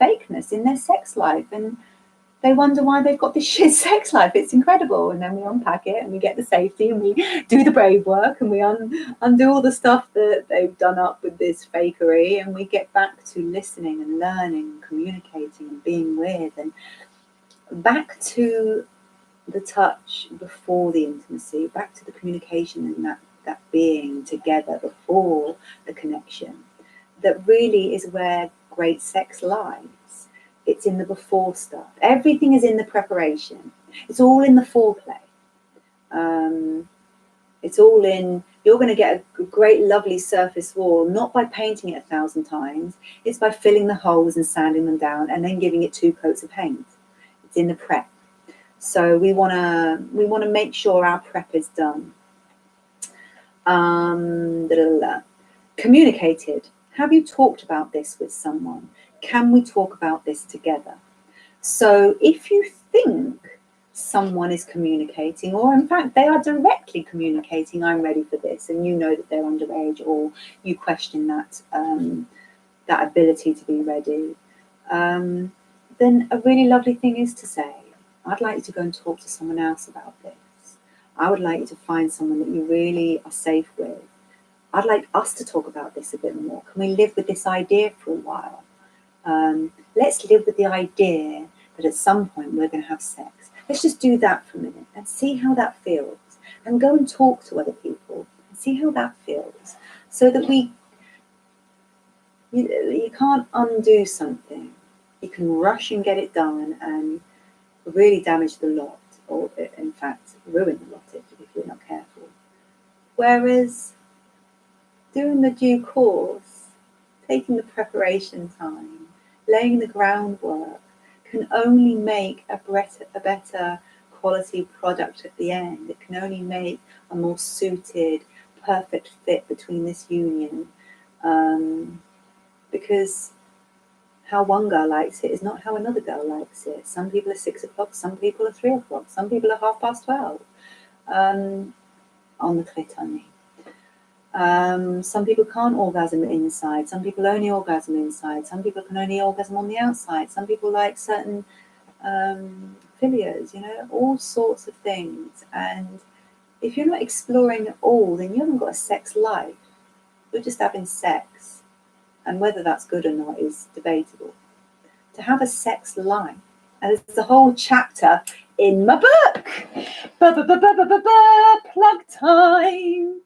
fakeness in their sex life, and they wonder why they've got this shit sex life. It's incredible. And then we unpack it and we get the safety and we do the brave work and we undo all the stuff that they've done up with this fakery, and we get back to listening and learning and communicating and being with, and back to the touch before the intimacy, back to the communication and that being together before the connection. That really is where great sex lies. It's in the before stuff. Everything is in the preparation. It's all in the foreplay. It's all in, you're going to get a great, lovely surface wall, not by painting it 1,000 times. It's by filling the holes and sanding them down and then giving it 2 coats of paint. It's in the prep. So we want to make sure our prep is done. Communicated. Have you talked about this with someone? Can we talk about this together? So if you think someone is communicating, or in fact they are directly communicating, I'm ready for this, and you know that they're underage, or you question that ability to be ready, then a really lovely thing is to say, I'd like you to go and talk to someone else about this. I would like you to find someone that you really are safe with. I'd like us to talk about this a bit more. Can we live with this idea for a while? Let's live with the idea that at some point we're going to have sex. Let's just do that for a minute and see how that feels. And go and talk to other people and see how that feels. So that you can't undo something. You can rush and get it done and really damage the lot, or in fact ruin the lot if you're not careful. Whereas doing the due course, taking the preparation time, laying the groundwork, can only make a better quality product at the end. It can only make a more suited, perfect fit between this union. Because how one girl likes it is not how another girl likes it. Some people are 6 o'clock, some people are 3 o'clock, some people are 12:30 on the clit, I mean. Some people can't orgasm inside, some people only orgasm inside, some people can only orgasm on the outside, some people like certain filias, all sorts of things. And if you're not exploring it all, then you haven't got a sex life. You're just having sex. And whether that's good or not is debatable. To have a sex life, and there's a whole chapter in my book. Plug time.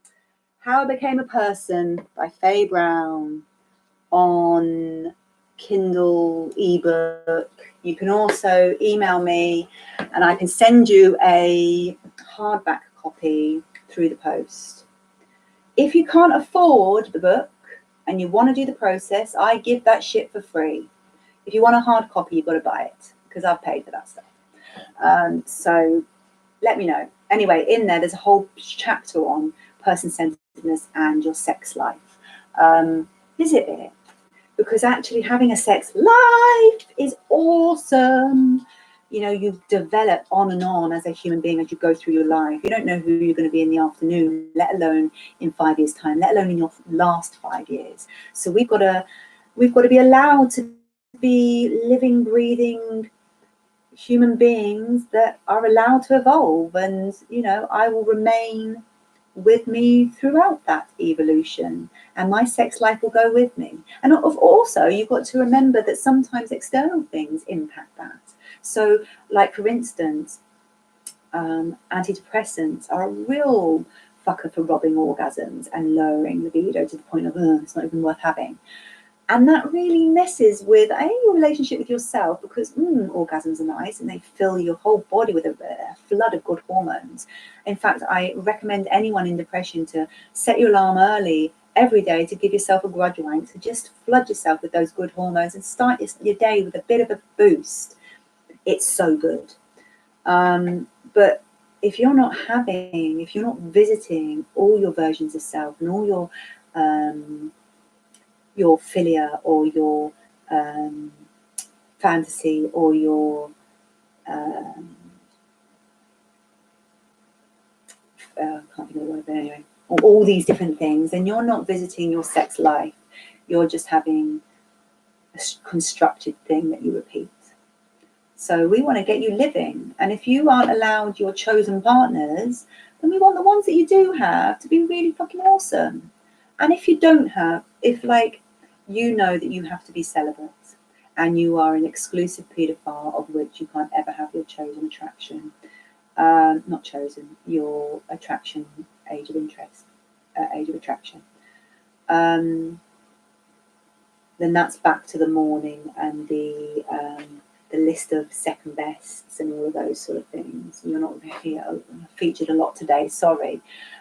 How I Became a Person by Faye Brown, on Kindle ebook. You can also email me and I can send you a hardback copy through the post. If you can't afford the book and you want to do the process, I give that shit for free. If you want a hard copy, you've got to buy it because I've paid for that stuff. So let me know. Anyway, in there's a whole chapter on person-centeredness and your sex life. Visit it. because actually having a sex life is awesome. You know, you develop on and on as a human being as you go through your life. You don't know who you're going to be in the afternoon, let alone in 5 years' time, let alone in your last 5 years. So we've got to be allowed to be living, breathing human beings that are allowed to evolve. And, you know, I will remain with me throughout that evolution, and my sex life will go with me. And also, you've got to remember that sometimes external things impact that. So, like for instance, antidepressants are a real fucker for robbing orgasms and lowering libido to the point of it's not even worth having. And that really messes with your relationship with yourself, because orgasms are nice and they fill your whole body with a flood of good hormones. In fact, I recommend anyone in depression to set your alarm early every day to give yourself a grudge wank, to just flood yourself with those good hormones and start your day with a bit of a boost. It's so good. But if you're not visiting all your versions of self and all your philia or your fantasy or your I can't think of the word, but anyway, or all these different things, and you're not visiting your sex life, you're just having a constructed thing that you repeat. So we want to get you living, and if you aren't allowed your chosen partners, then we want the ones that you do have to be really fucking awesome. And if you don't have, if like you know that you have to be celibate and you are an exclusive paedophile of which you can't ever have your chosen attraction, not chosen, your attraction age of interest, age of attraction, then that's back to the morning and the list of second bests and all of those sort of things. You're not really featured a lot today, sorry,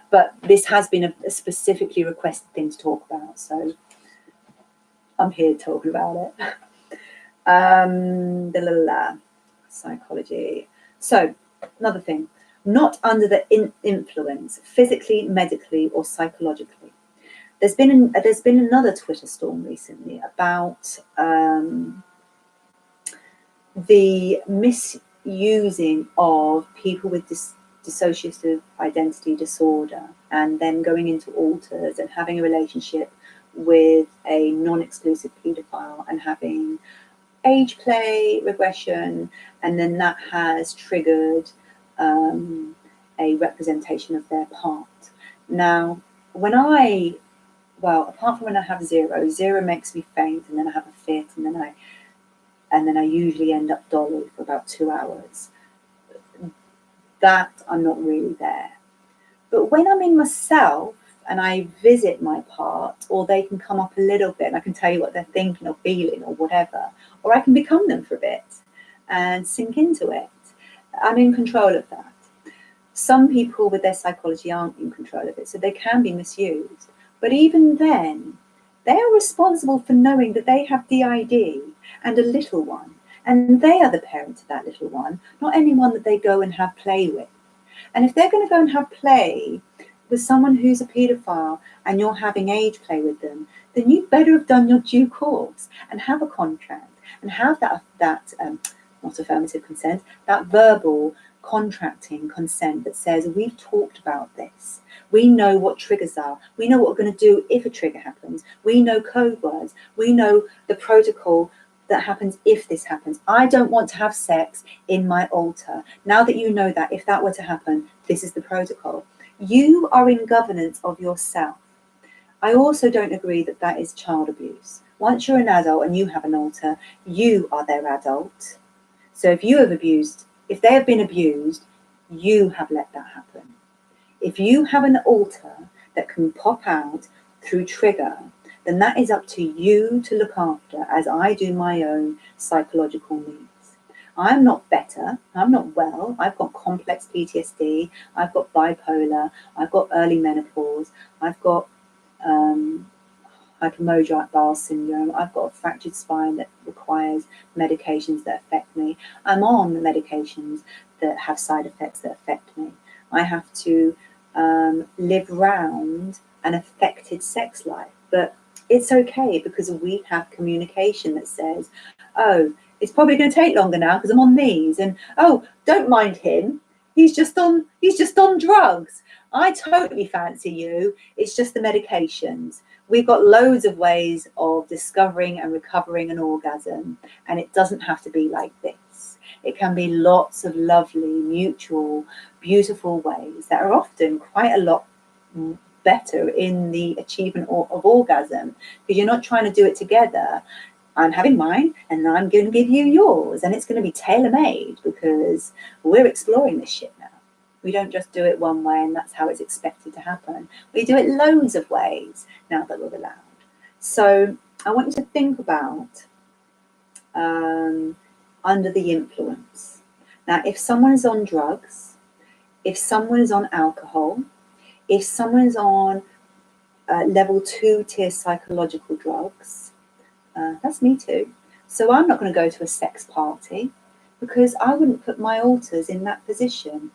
but this has been a specifically requested thing to talk about, so I'm here talking about it. Psychology. So another thing, not under the influence, physically, medically, or psychologically. There's been another Twitter storm recently about the misusing of people with dissociative identity disorder and then going into alters and having a relationship with a non-exclusive paedophile and having age play, regression, and then that has triggered a representation of their part. Now, apart from when I have zero makes me faint, and then I have a fit, and then I usually end up dolly for about 2 hours. That I'm not really there. But when I'm in myself and I visit my part, or they can come up a little bit and I can tell you what they're thinking or feeling or whatever, or I can become them for a bit and sink into it. I'm in control of that. Some people with their psychology aren't in control of it, so they can be misused. But even then, they are responsible for knowing that they have DID and a little one, and they are the parent to that little one, not anyone that they go and have play with. And if they're going to go and have play with someone who's a paedophile and you're having age play with them, then you better have done your due course and have a contract and have that not affirmative consent, that verbal contracting consent that says we've talked about this. We know what triggers are. We know what we're going to do if a trigger happens. We know code words. We know the protocol that happens if this happens. I don't want to have sex in my altar. Now that you know that, if that were to happen, this is the protocol. You are in governance of yourself. I also don't agree that that is child abuse. Once you're an adult and you have an altar, you are their adult. So if they have been abused, you have let that happen. If you have an altar that can pop out through trigger, then that is up to you to look after, as I do my own psychological needs. I'm not better, I'm not well, I've got complex PTSD, I've got bipolar, I've got early menopause, I've got hypohidrotic bowel syndrome, I've got a fractured spine that requires medications that affect me. I'm on medications that have side effects that affect me. I have to live round an affected sex life. But it's okay, because we have communication that says, oh, it's probably going to take longer now because I'm on these, and oh, don't mind him, he's just on drugs. I totally fancy you, it's just the medications. We've got loads of ways of discovering and recovering an orgasm, and it doesn't have to be like this. It can be lots of lovely, mutual, beautiful ways that are often quite a lot better in the achievement of orgasm, because you're not trying to do it together. I'm having mine and I'm going to give you yours, and it's going to be tailor-made because we're exploring this shit now. We don't just do it one way and that's how it's expected to happen. We do it loads of ways now that we're allowed. So I want you to think about under the influence. Now, if someone is on drugs, if someone is on alcohol, if someone is on level 2 tier psychological drugs, that's me too. So I'm not going to go to a sex party because I wouldn't put my alters in that position.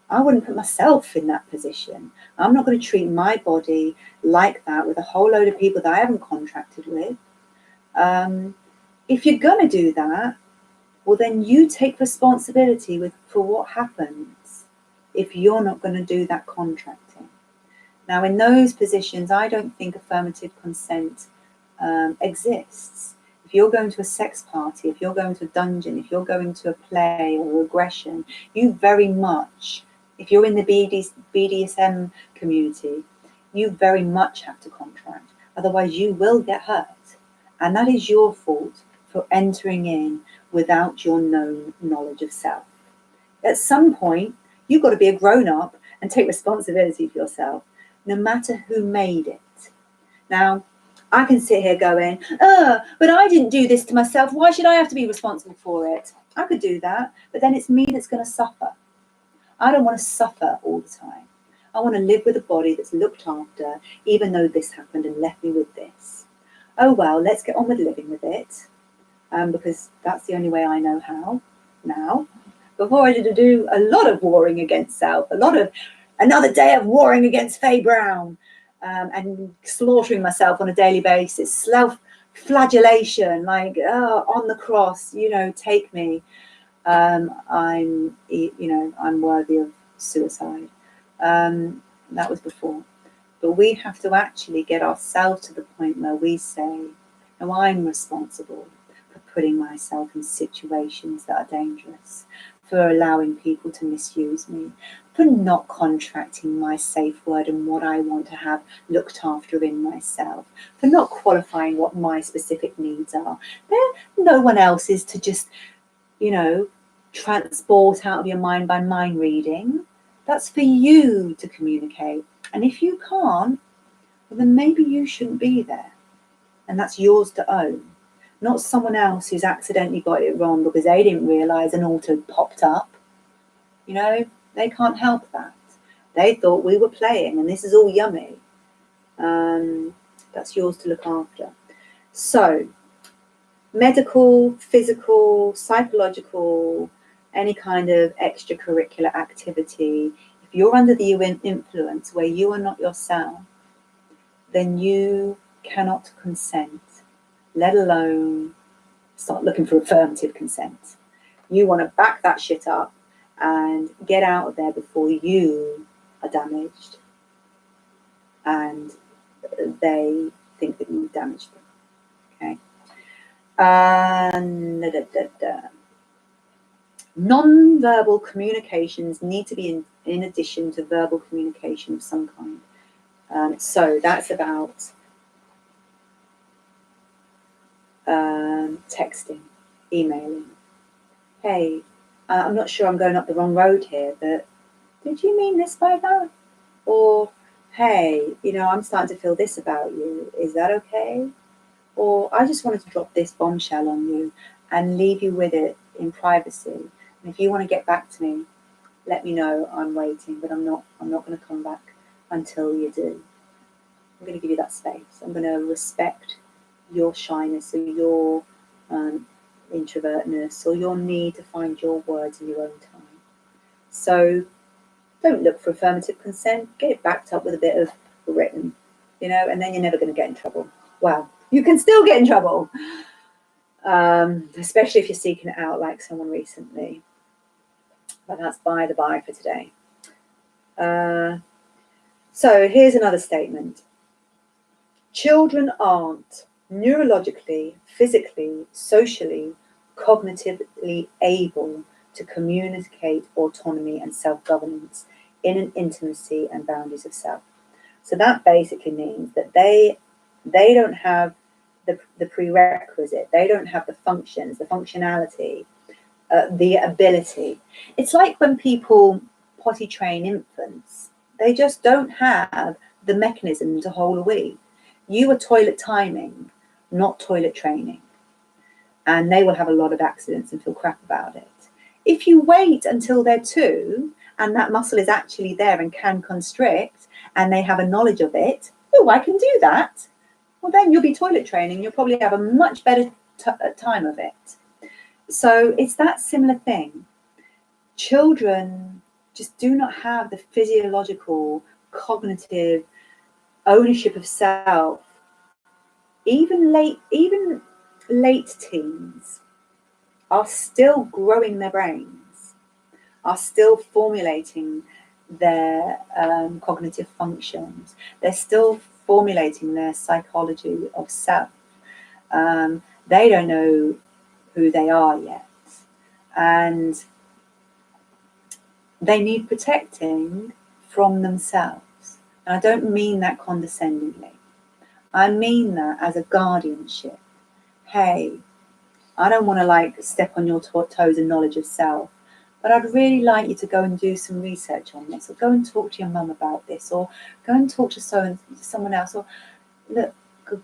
I wouldn't put myself in that position. I'm not going to treat my body like that with a whole load of people that I haven't contracted with. If you're going to do that, well, then you take responsibility for what happens if you're not going to do that contracting. Now, in those positions, I don't think affirmative consent exists. If you're going to a sex party, if you're going to a dungeon, if you're going to a play or aggression, you very much, if you're in the BDSM community, you very much have to contract. Otherwise, you will get hurt. And that is your fault for entering in without your known knowledge of self. At some point, you've got to be a grown-up and take responsibility for yourself, no matter who made it. Now, I can sit here going, but I didn't do this to myself. Why should I have to be responsible for it? I could do that, but then it's me that's going to suffer. I don't want to suffer all the time. I want to live with a body that's looked after, even though this happened and left me with this. Oh, well, let's get on with living with it, because that's the only way I know how now. Before I did do a lot of warring against self, a lot of another day of warring against Faye Brown, and slaughtering myself on a daily basis, self-flagellation, like, on the cross, take me. I'm worthy of suicide. That was before. But we have to actually get ourselves to the point where we say, no, I'm responsible for putting myself in situations that are dangerous, for allowing people to misuse me, for not contracting my safe word and what I want to have looked after in myself, for not qualifying what my specific needs are. They're no one else's to just, transport out of your mind by mind reading. That's for you to communicate. And if you can't, well, then maybe you shouldn't be there. And that's yours to own. Not someone else who's accidentally got it wrong because they didn't realise an alter popped up. They can't help that. They thought we were playing and this is all yummy. That's yours to look after. So, medical, physical, psychological, any kind of extracurricular activity, if you're under the influence where you are not yourself, then you cannot consent, let alone start looking for affirmative consent. You want to back that shit up and get out of there before you are damaged and they think that you've damaged them. Okay. Non-verbal communications need to be in addition to verbal communication of some kind. So that's about texting, emailing. Hey, I'm not sure I'm going up the wrong road here, but did you mean this by that? Or, hey, I'm starting to feel this about you. Is that okay? Or I just wanted to drop this bombshell on you and leave you with it in privacy. And if you want to get back to me, let me know. I'm waiting, but I'm not going to come back until you do. I'm going to give you that space. I'm going to respect your shyness or your introvertness or your need to find your words in your own time. So don't look for affirmative consent. Get it backed up with a bit of written, and then you're never going to get in trouble. well, you can still get in trouble, especially if you're seeking it out like someone recently. But that's by the by for today. So here's another statement. Children aren't neurologically, physically, socially, cognitively able to communicate autonomy and self-governance in an intimacy and boundaries of self. So that basically means that they don't have the prerequisite, they don't have the functions, the functionality, the ability. It's like when people potty train infants, they just don't have the mechanism to hold a wee. You are toilet timing, not toilet training. And they will have a lot of accidents and feel crap about it. If you wait until they're 2 and that muscle is actually there and can constrict and they have a knowledge of it, oh, I can do that. Well, then you'll be toilet training. You'll probably have a much better time of it. So it's that similar thing. Children just do not have the physiological, cognitive ownership of self. Even late teens are still growing their brains, are still formulating their cognitive functions. They're still formulating their psychology of self. They don't know who they are yet. And they need protecting from themselves. And I don't mean that condescendingly. I mean that as a guardianship. Hey, I don't want to like step on your toes and knowledge of self, but I'd really like you to go and do some research on this, or go and talk to your mum about this, or go and talk to someone else, or look,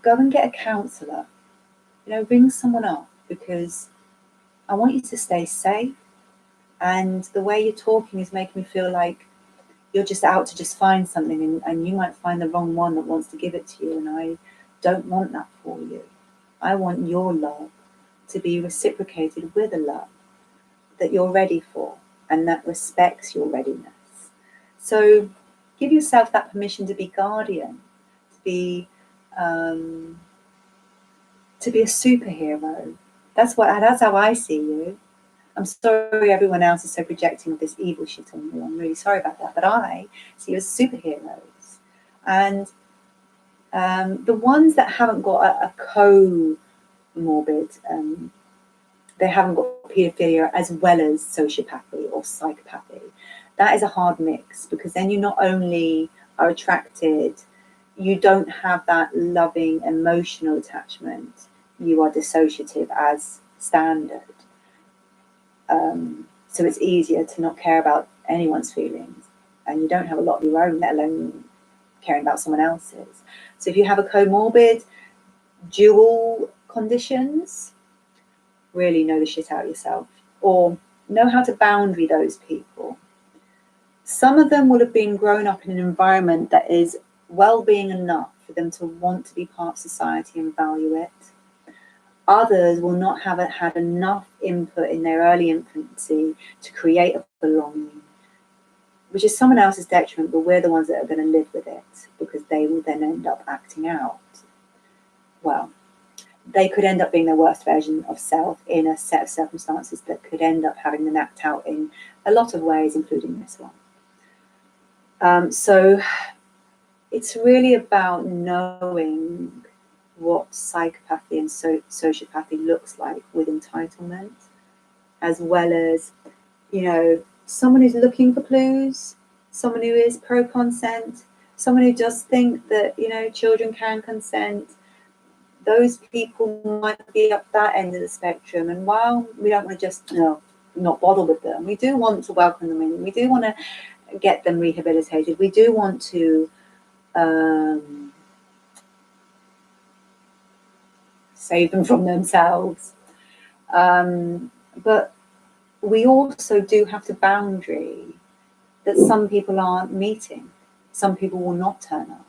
go and get a counsellor. You know, ring someone up, because I want you to stay safe. And the way you're talking is making me feel like you're just out to just find something, and you might find the wrong one that wants to give it to you, and I don't want that for you. I want your love to be reciprocated with a love that you're ready for and that respects your readiness. So give yourself that permission to be guardian, to be a superhero. That's how I see you. I'm sorry everyone else is so projecting this evil shit on you. I'm really sorry about that. But I see you as superheroes. And the ones that haven't got a comorbid, they haven't got paedophilia as well as sociopathy or psychopathy. That is a hard mix, because then you not only are attracted, you don't have that loving emotional attachment. You are dissociative as standard. So it's easier to not care about anyone's feelings, and you don't have a lot of your own, let alone caring about someone else's. So if you have a comorbid, dual conditions, really know the shit out of yourself, or know how to boundary those people. Some of them will have been grown up in an environment that is well-being enough for them to want to be part of society and value it. Others will not have had enough input in their early infancy to create a belonging, which is someone else's detriment, but we're the ones that are going to live with it, because they will then end up acting out. Well, they could end up being their worst version of self in a set of circumstances that could end up having them act out in a lot of ways, including this one. So it's really about knowing what psychopathy and sociopathy looks like with entitlement, as well as, you know, someone who's looking for clues, someone who is pro-consent, someone who does think that, you know, children can consent. Those people might be up that end of the spectrum. And while we don't want to just, not bother with them, we do want to welcome them in. We do want to get them rehabilitated. We do want to save them from themselves. But we also do have to boundary that some people aren't meeting. Some people will not turn up.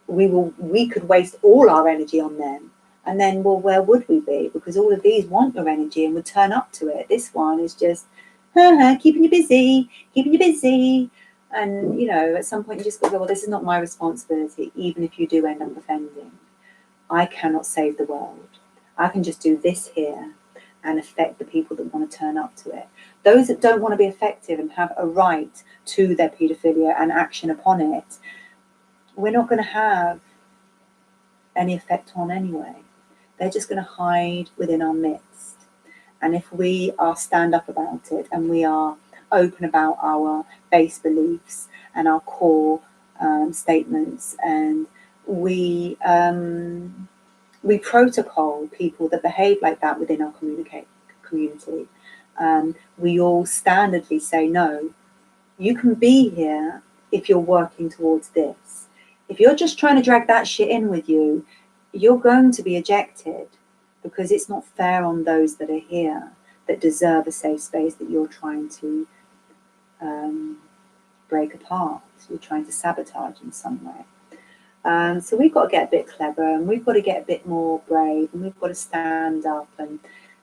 We could waste all our energy on them, and then, well, where would we be? Because all of these want your energy and would turn up to it. This one is just keeping you busy, and, you know, at some point you just go, well, this is not my responsibility, even if you do end up offending. I cannot save the world. I can just do this here and affect the people that want to turn up to it. Those that don't want to be effective and have a right to their paedophilia and action upon it, we're not going to have any effect on anyway. They're just going to hide within our midst. And if we are stand up about it and we are open about our base beliefs and our core statements, and we protocol people that behave like that within our community. We all standardly say, no, you can be here if you're working towards this. If you're just trying to drag that shit in with you, you're going to be ejected, because it's not fair on those that are here that deserve a safe space that you're trying to break apart. You're trying to sabotage in some way. So we've got to get a bit clever, and we've got to get a bit more brave, and we've got to stand up and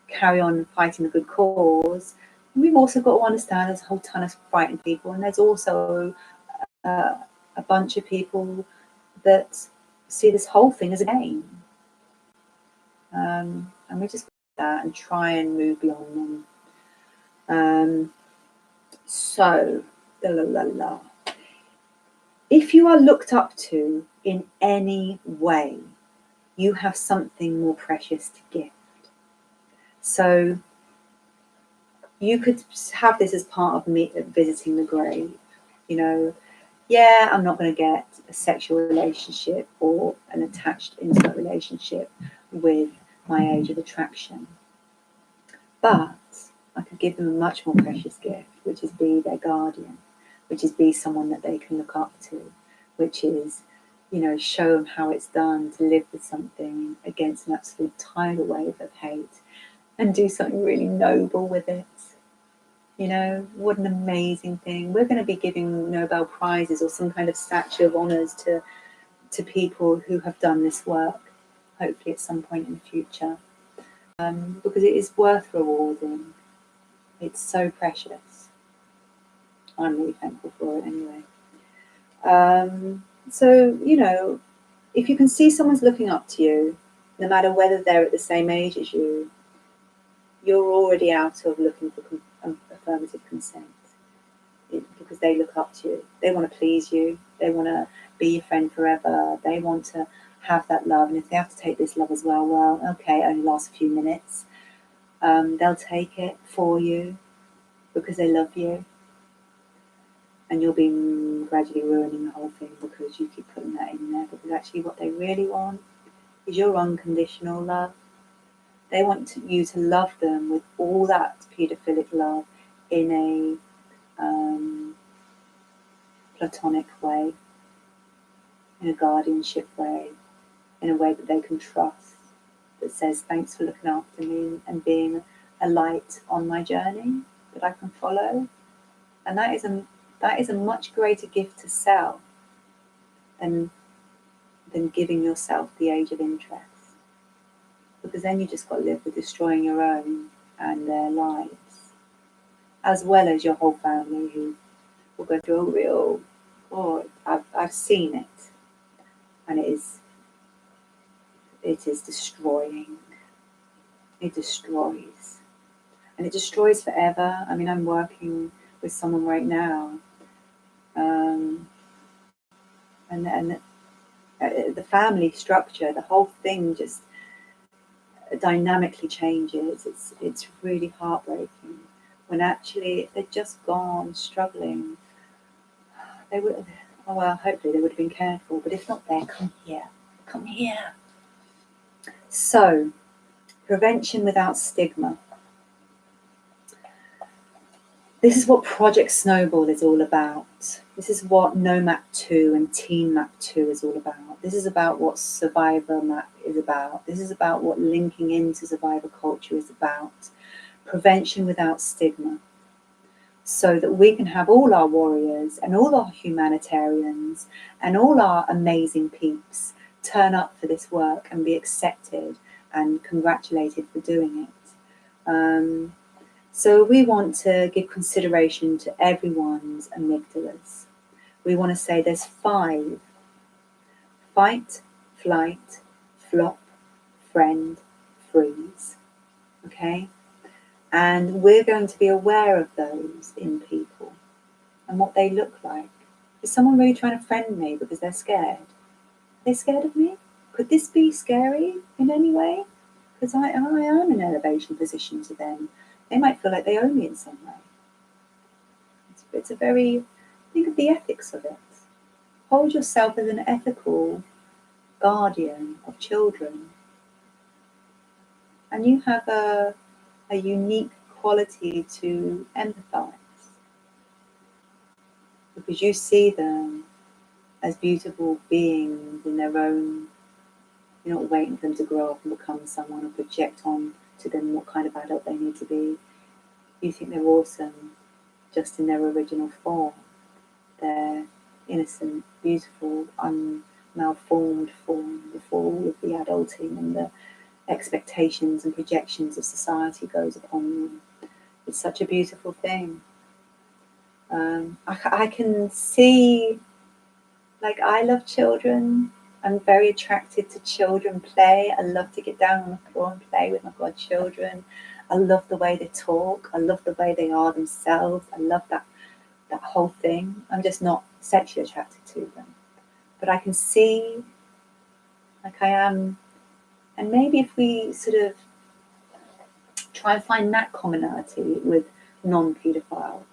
carry on fighting the good cause. And we've also got to understand there's a whole ton of frightened people, and there's also a bunch of people that see this whole thing as a game. And we just got that and try and move beyond them. So, if you are looked up to in any way, you have something more precious to gift. So you could have this as part of me visiting the grave. You know, yeah, I'm not going to get a sexual relationship or an attached intimate relationship with my age of attraction, but I could give them a much more precious gift, which is be their guardian, which is be someone that they can look up to, which is, you know, show them how it's done to live with something against an absolute tidal wave of hate and do something really noble with it. You know, what an amazing thing. We're going to be giving Nobel Prizes or some kind of statue of honours to people who have done this work, hopefully at some point in the future, because it is worth rewarding. It's so precious. I'm really thankful for it anyway. So, you know, if you can see someone's looking up to you, no matter whether they're at the same age as you, you're already out of looking for affirmative consent, because they look up to you. They want to please you. They want to be your friend forever. They want to have that love. And if they have to take this love as well, well, okay, it only lasts a few minutes. They'll take it for you because they love you. And you'll be gradually ruining the whole thing because you keep putting that in there. Because actually what they really want is your unconditional love. They want you to love them with all that paedophilic love in a platonic way, in a guardianship way, in a way that they can trust, that says, thanks for looking after me and being a light on my journey that I can follow. And that is a much greater gift to self than giving yourself the age of interest. Because then you just got to live with destroying your own and their lives, as well as your whole family, who will go through a real, I've seen it, and it is destroying. It destroys, and it destroys forever. I mean, I'm working with someone right now, and the family structure, the whole thing just dynamically changes. It's really heartbreaking when actually if they'd just gone struggling, they would, well, hopefully they would have been cared for, but if not there, come here. So, prevention without stigma. This is what Projectsnowball is all about. This is what NOMAP 2 and Teen Map 2 is all about. This is about what Survivor Map is about. This is about what linking into survivor culture is about. Prevention without stigma. So that we can have all our warriors and all our humanitarians and all our amazing peeps turn up for this work and be accepted and congratulated for doing it. So we want to give consideration to everyone's amygdalas. We want to say there's 5: fight, flight, flop, friend, freeze. Okay? And we're going to be aware of those in people and what they look like. Is someone really trying to friend me because they're scared? Are they scared of me? Could this be scary in any way? Because I am in an elevation position to them. They might feel like they own me in some way. It's a very, think of the ethics of it. Hold yourself as an ethical guardian of children. And you have a unique quality to empathize. Because you see them as beautiful beings in their own. You're not waiting for them to grow up and become someone or project on to them what kind of adult they need to be. You think they're awesome just in their original form. They're innocent, beautiful, unmalformed form before all of the adulting and the expectations and projections of society goes upon them. It's such a beautiful thing. I can see, like, I love children. I'm very attracted to children play. I love to get down on the floor and play with my godchildren. I love the way they talk. I love the way they are themselves. I love that whole thing. I'm just not sexually attracted to them. But I can see, like, I am, and maybe if we sort of try and find that commonality with non-paedophiles,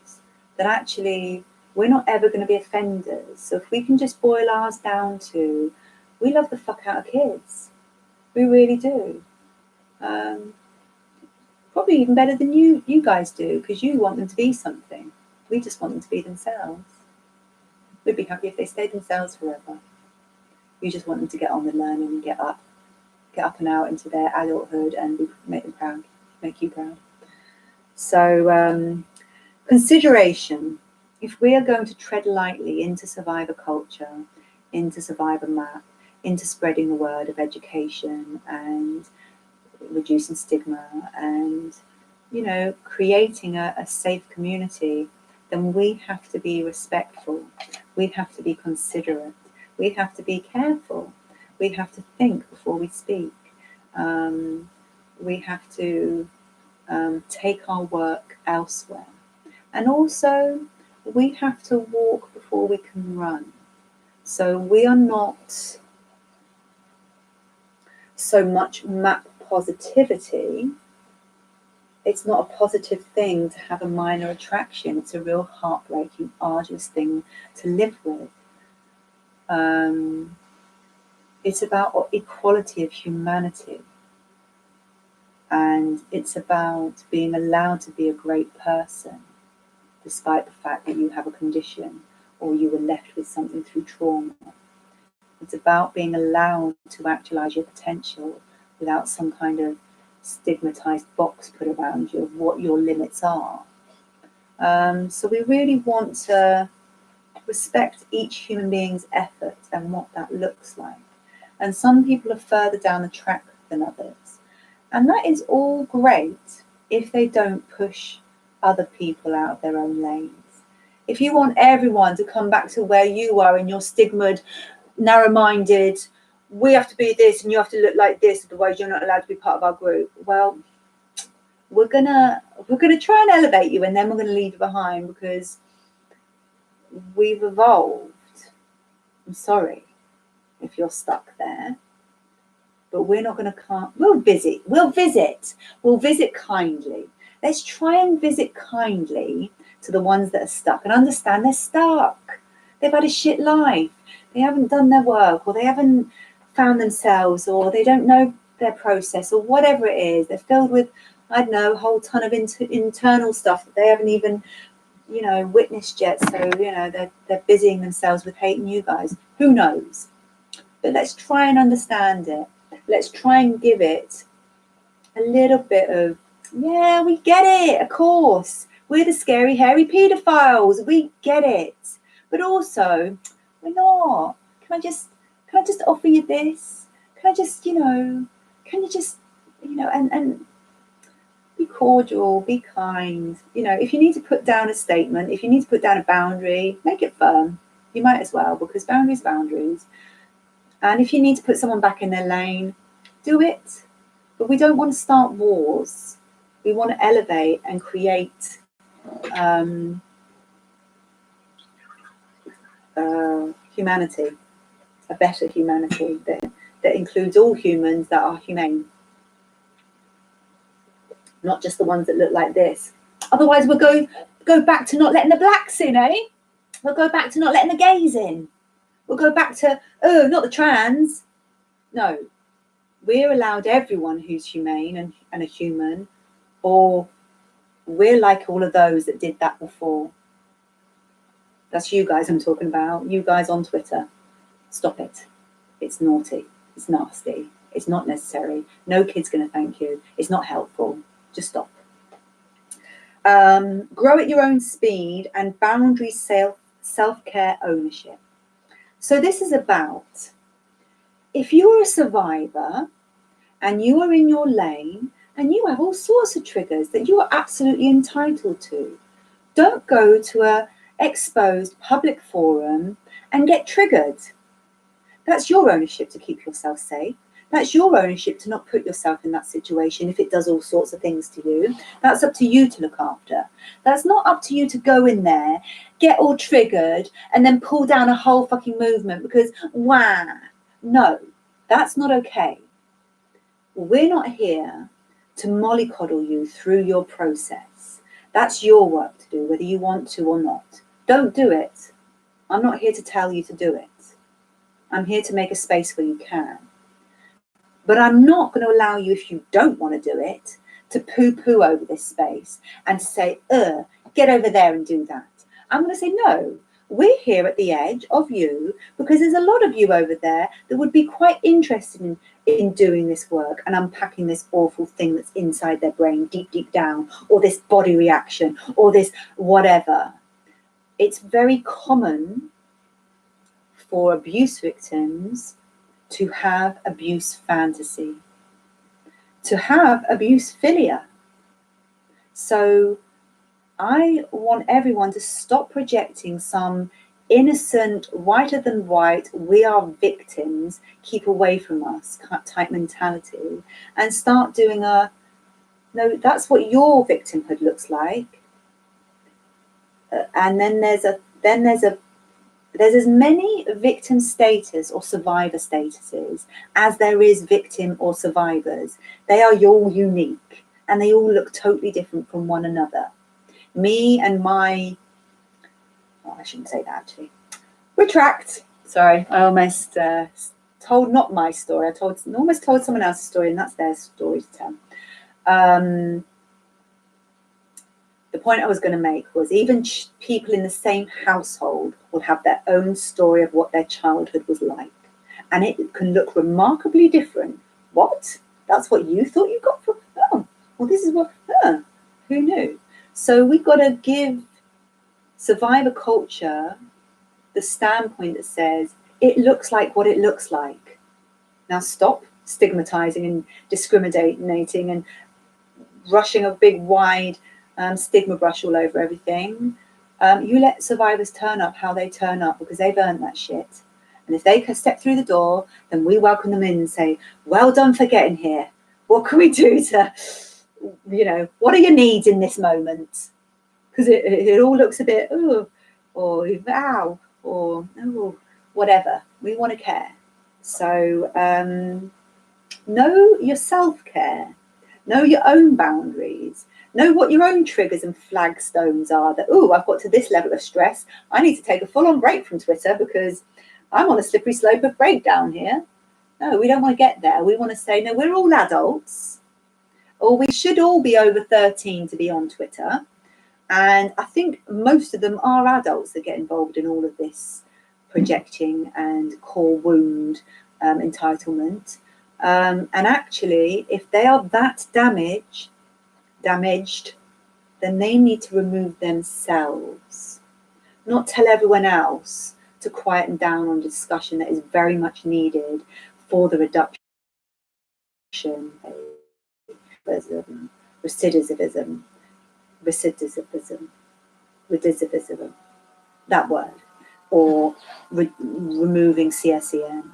that actually we're not ever going to be offenders. So if we can just boil ours down to, we love the fuck out of kids. We really do. Probably even better than you guys do, because you want them to be something. We just want them to be themselves. We'd be happy if they stayed themselves forever. We just want them to get on with learning and get up and out into their adulthood and make them proud, make you proud. So consideration. If we are going to tread lightly into survivor culture, into survivor map, into spreading the word of education and reducing stigma and, you know, creating a safe community, then we have to be respectful. We have to be considerate. We have to be careful. We have to think before we speak. We have to take our work elsewhere. And also, we have to walk before we can run. So we are not so much map positivity. It's not a positive thing to have a minor attraction. It's a real heartbreaking, arduous thing to live with. It's about equality of humanity. And it's about being allowed to be a great person, despite the fact that you have a condition or you were left with something through trauma. It's about being allowed to actualize your potential without some kind of stigmatized box put around you of what your limits are. So we really want to respect each human being's effort and what that looks like. And some people are further down the track than others. And that is all great if they don't push other people out of their own lanes. If you want everyone to come back to where you are in your stigma'd, narrow-minded, we have to be this and you have to look like this, otherwise you're not allowed to be part of our group. Well, we're gonna try and elevate you, and then we're gonna leave you behind because we've evolved. I'm sorry if you're stuck there, but we're not gonna come. We'll visit kindly. Let's try and visit kindly to the ones that are stuck and understand they're stuck. They've had a shit life. They haven't done their work, or they haven't found themselves, or they don't know their process, or whatever it is. They're filled with, I don't know, a whole ton of internal stuff that they haven't even, you know, witnessed yet. So, you know, they're busying themselves with hating you guys. Who knows? But let's try and understand it. Let's try and give it a little bit of, yeah, we get it, of course. We're the scary, hairy paedophiles. We get it. But also, we're not. Can I just offer you this? Can you just, and be cordial, be kind. You know, if you need to put down a statement, if you need to put down a boundary, make it firm. You might as well, because boundaries. And if you need to put someone back in their lane, do it. But we don't want to start wars. We want to elevate and create humanity, a better humanity that includes all humans that are humane, not just the ones that look like this. Otherwise, we'll go back to not letting the blacks in, eh? We'll go back to not letting the gays in. We'll go back to, oh, not the trans. No, we're allowed everyone who's humane and a human, or we're like all of those that did that before. That's you guys I'm talking about. You guys on Twitter. Stop it. It's naughty. It's nasty. It's not necessary. No kid's going to thank you. It's not helpful. Just stop. Grow at your own speed and boundary self-care ownership. So this is about, if you're a survivor and you are in your lane and you have all sorts of triggers that you are absolutely entitled to, don't go to a exposed public forum and get triggered. That's your ownership to keep yourself safe. That's your ownership to not put yourself in that situation if it does all sorts of things to you. That's up to you to look after. That's not up to you to go in there, get all triggered, and then pull down a whole fucking movement because, wah. No, that's not okay. We're not here to mollycoddle you through your process. That's your work to do, whether you want to or not. Don't do it. I'm not here to tell you to do it. I'm here to make a space where you can. But I'm not going to allow you, if you don't want to do it, to poo-poo over this space and to say, get over there and do that. I'm going to say, no, we're here at the edge of you because there's a lot of you over there that would be quite interested in doing this work and unpacking this awful thing that's inside their brain, deep, deep down, or this body reaction, or this whatever. It's very common for abuse victims to have abuse fantasy, to have abuse philia. So I want everyone to stop projecting some innocent, whiter than white, we are victims, keep away from us type mentality, and start doing no, that's what your victimhood looks like. And then there's as many victim status or survivor statuses as there is victim or survivors. They are all unique and they all look totally different from one another. Me and my, I shouldn't say that actually. Retract. Sorry, I almost told not my story. I almost told someone else's story, and that's their story to tell. The point I was going to make was even people in the same household will have their own story of what their childhood was like. And it can look remarkably different. What? That's what you thought you got from? Oh, well, this is what, who knew? So we've got to give survivor culture the standpoint that says, it looks like what it looks like. Now stop stigmatizing and discriminating and rushing a big, wide, stigma brush all over everything. You let survivors turn up how they turn up because they've earned that shit. And if they can step through the door, then we welcome them in and say, well done for getting here. What can we do to, what are your needs in this moment? Because it all looks a bit, or ow, or whatever. We want to care. So know your self-care. Know your own boundaries. Know what your own triggers and flagstones are that, I've got to this level of stress. I need to take a full-on break from Twitter because I'm on a slippery slope of breakdown here. No, we don't want to get there. We want to say, no, we're all adults, or we should all be over 13 to be on Twitter. And I think most of them are adults that get involved in all of this projecting and core wound entitlement. And actually, if they are that damaged, then they need to remove themselves, not tell everyone else to quieten down on discussion that is very much needed for the reduction recidivism, that word, or removing CSEN.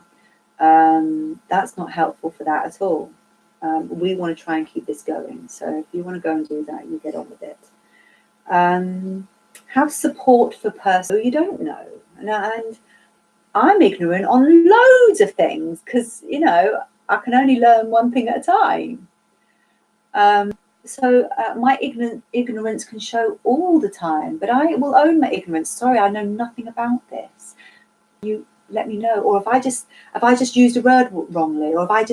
that's not helpful for that at all. We want to try and keep this going. So if you want to go and do that, you get on with it. Have support for person you don't know. And I'm ignorant on loads of things because, you know, I can only learn one thing at a time. So my ignorance can show all the time, but I will own my ignorance. Sorry, I know nothing about this. You let me know. Or if I just used a word wrongly, or if I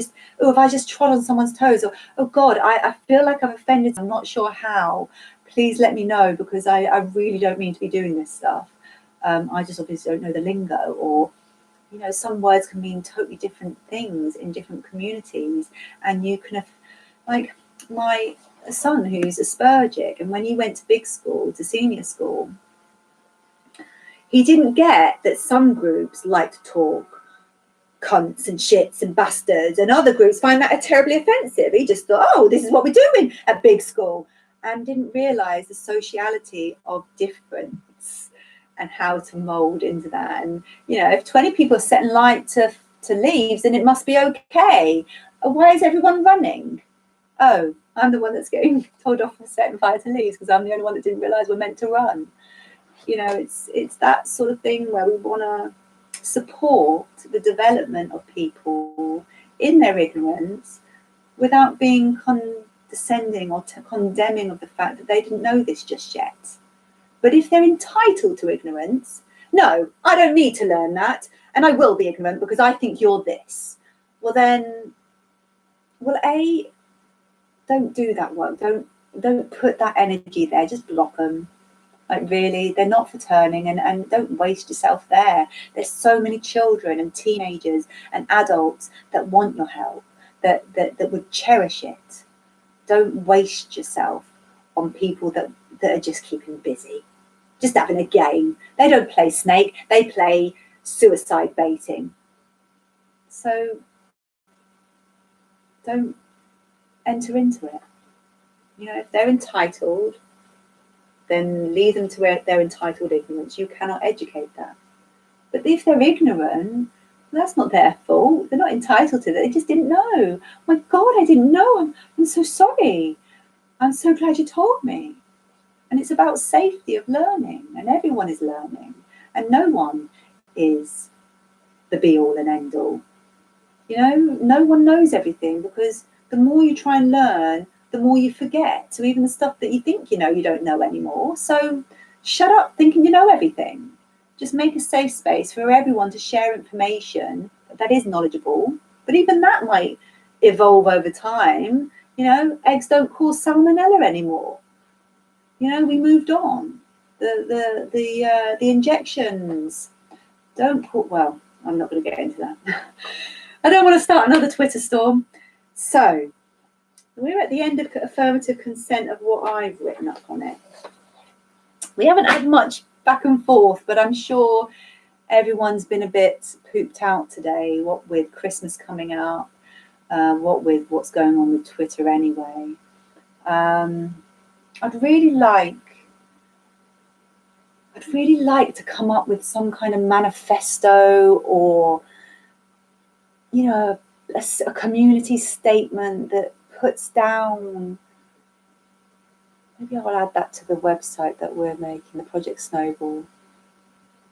just trod on someone's toes, or oh God, I feel like I've offended. I'm not sure how. Please let me know, because I really don't mean to be doing this stuff. I just obviously don't know the lingo, or you know, some words can mean totally different things in different communities, and you can have, like my son who's Aspergic, and when he went to big school, to senior school, he didn't get that some groups like to talk cunts and shits and bastards, and other groups find that terribly offensive. He just thought, oh, this is what we're doing at big school, and didn't realise the sociality of difference and how to mould into that. And you know, if 20 people are setting light to leaves, then it must be okay. Why is everyone running? Oh, I'm the one that's getting told off for setting fire to leaves because I'm the only one that didn't realise we're meant to run. You know, it's that sort of thing where we want to support the development of people in their ignorance without being condescending or condemning of the fact that they didn't know this just yet. But if they're entitled to ignorance, no, I don't need to learn that, and I will be ignorant because I think you're this. Well then, don't do that work. Don't put that energy there. Just block them. Like really, they're not for turning, and don't waste yourself there. There's so many children and teenagers and adults that want your help, that would cherish it. Don't waste yourself on people that are just keeping busy, just having a game. They don't play Snake, they play suicide baiting. So don't enter into it. You know, if they're entitled, then leave them to their entitled ignorance. You cannot educate that. But if they're ignorant, that's not their fault. They're not entitled to it. They just didn't know. My God, I didn't know. I'm so sorry. I'm so glad you told me. And it's about safety of learning, and everyone is learning, and no one is the be all and end all. You know, no one knows everything, because the more you try and learn, the more you forget. So even the stuff that you think you know, you don't know anymore. So shut up thinking you know everything. Just make a safe space for everyone to share information that is knowledgeable. But even that might evolve over time. You know, eggs don't cause salmonella anymore. You know, we moved on. The injections don't put, well, I'm not going to get into that. I don't want to start another Twitter storm. So we're at the end of affirmative consent of what I've written up on it. We haven't had much back and forth, but I'm sure everyone's been a bit pooped out today, what with Christmas coming up, what with what's going on with Twitter anyway. I'd really like to come up with some kind of manifesto, or, you know, a community statement that puts down, maybe I'll add that to the website that we're making, the Project Snowball.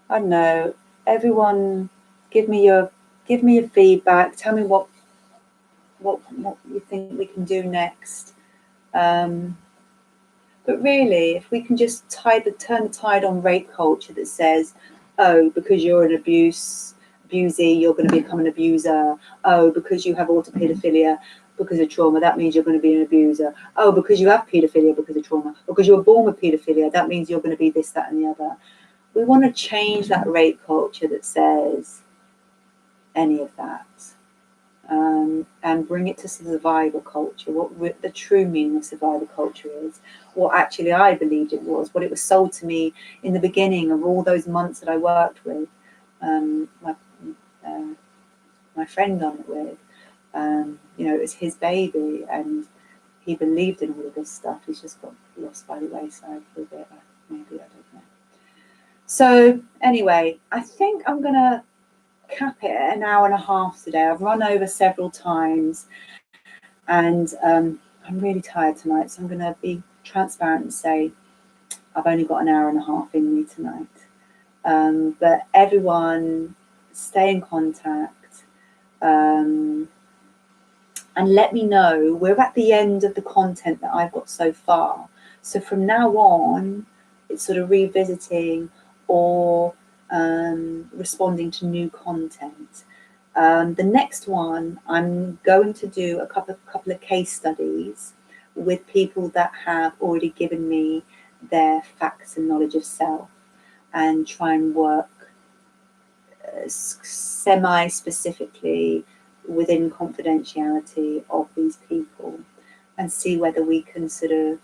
I don't know, everyone give me your feedback, tell me what you think we can do next. But really, if we can just turn the tide on rape culture that says, oh, because you're an abusee, you're going to become an abuser. Oh, because you have autopaedophilia because of trauma, that means you're going to be an abuser. Oh, because you have paedophilia because of trauma, because you were born with paedophilia, that means you're going to be this, that, and the other. We want to change that rape culture that says any of that. And bring it to survivor culture, what the true meaning of survivor culture is, what actually I believed it was, what it was sold to me in the beginning of all those months that I worked with my friend on it with. You know, it was his baby, and he believed in all of this stuff. He's just got lost by the wayside for a bit, maybe, I don't know. So anyway, I think I'm gonna cap it at an hour and a half today. I've run over several times, and I'm really tired tonight, so I'm going to be transparent and say I've only got an hour and a half in me tonight. But everyone, stay in contact, and let me know. We're at the end of the content that I've got so far. So from now on, it's sort of revisiting or responding to new content. The next one, I'm going to do a couple of case studies with people that have already given me their facts and knowledge of self, and try and work semi-specifically within confidentiality of these people, and see whether we can sort of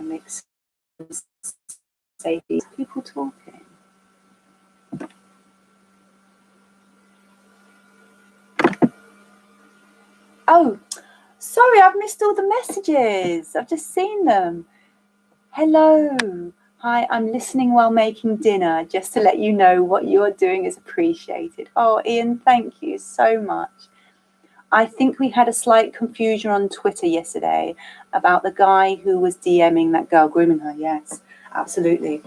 make sense, safety. People talking. Oh, sorry, I've missed all the messages. I've just seen them. Hello. Hi, I'm listening while making dinner, just to let you know what you're doing is appreciated. Oh, Ian, thank you so much. I think we had a slight confusion on Twitter yesterday about the guy who was DMing that girl, grooming her. Yes, absolutely.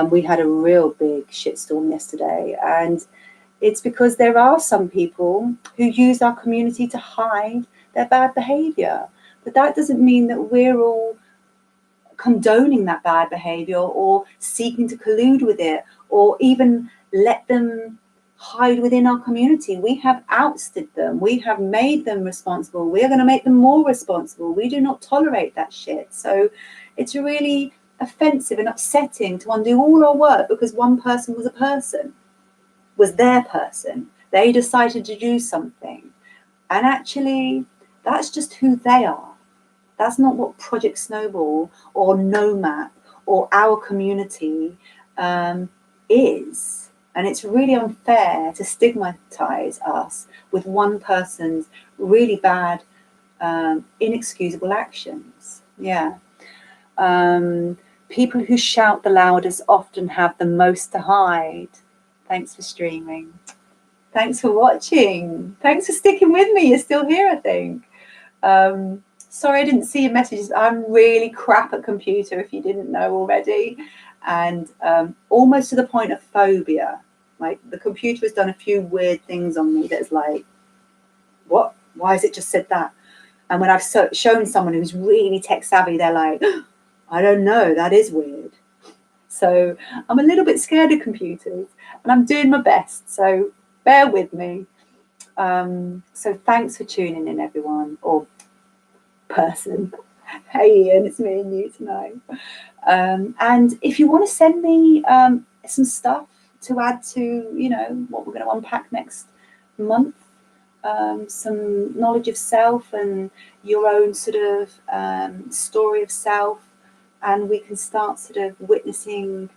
We had a real big shitstorm yesterday, and it's because there are some people who use our community to hide their bad behavior. But that doesn't mean that we're all condoning that bad behavior or seeking to collude with it or even let them hide within our community. We have ousted them. We have made them responsible. We're going to make them more responsible. We do not tolerate that shit. So it's really offensive and upsetting to undo all our work because one person was their person. They decided to do something. And actually, that's just who they are. That's not what Projectsnowball or Nomad or our community is. And it's really unfair to stigmatize us with one person's really bad, inexcusable actions. Yeah. People who shout the loudest often have the most to hide. Thanks for streaming. Thanks for watching. Thanks for sticking with me. You're still here, I think. Sorry I didn't see your messages. I'm really crap at computer, if you didn't know already. And almost to the point of phobia. Like, the computer has done a few weird things on me that's like, what? Why has it just said that? And when I've shown someone who's really tech savvy, they're like, I don't know, that is weird. So I'm a little bit scared of computers, and I'm doing my best. So bear with me. So thanks for tuning in, everyone, or person. Hey Ian, it's me and you tonight. And if you want to send me some stuff to add to, what we're going to unpack next month, some knowledge of self and your own sort of story of self, and we can start sort of witnessing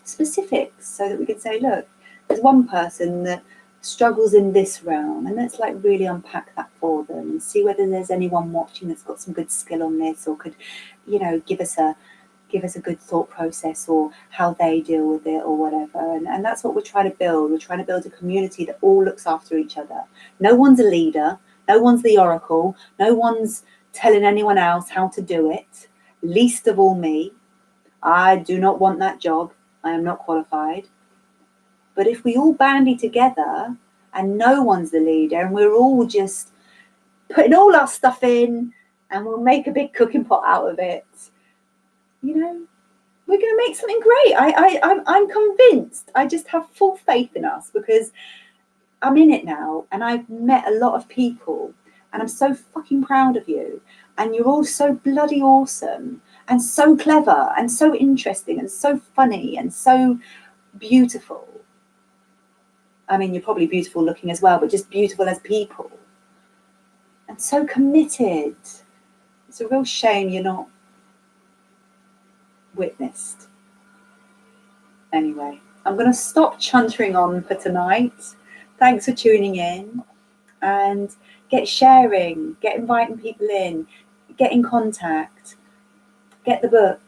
specifics so that we can say, look, there's one person that struggles in this realm, and let's like really unpack that for them and see whether there's anyone watching that's got some good skill on this or could, give us a good thought process or how they deal with it or whatever. And that's what we're trying to build. We're trying to build a community that all looks after each other. No one's a leader, no one's the oracle, no one's telling anyone else how to do it, least of all me. I do not want that job. I am not qualified. But if we all bandy together and no one's the leader and we're all just putting all our stuff in and we'll make a big cooking pot out of it, we're going to make something great. I'm convinced. I just have full faith in us because I'm in it now and I've met a lot of people and I'm so fucking proud of you. And you're all so bloody awesome and so clever and so interesting and so funny and so beautiful. I mean, you're probably beautiful looking as well, but just beautiful as people. And so committed. It's a real shame you're not witnessed. Anyway, I'm going to stop chuntering on for tonight. Thanks for tuning in. And get sharing, get inviting people in, get in contact, get the book,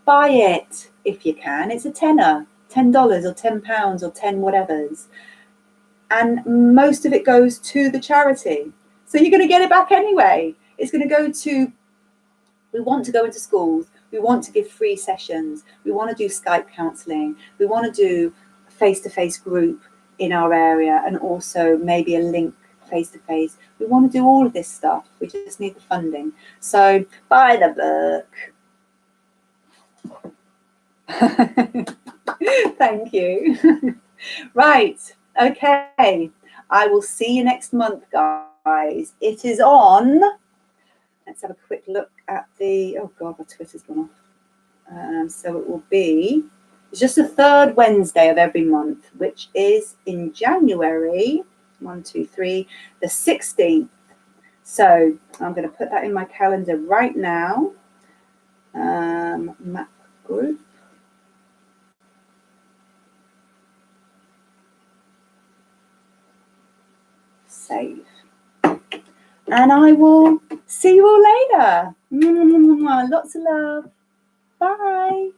buy it if you can. It's a tenner $10 or £10 or 10 whatevers. And most of it goes to the charity. So you're going to get it back anyway. It's going to go to, we want to go into schools. We want to give free sessions. We want to do Skype counselling. We want to do a face-to-face group in our area, and also maybe a link face-to-face. We want to do all of this stuff. We just need the funding. So buy the book. Thank you. Right. Okay. I will see you next month, guys. It is on. Let's have a quick look at the, oh God, my Twitter's gone off. So it will be, it's just the third Wednesday of every month, which is in January, 1, 2, 3, the 16th. So I'm going to put that in my calendar right now. Map group. Save. And I will see you all later. Lots of love. Bye.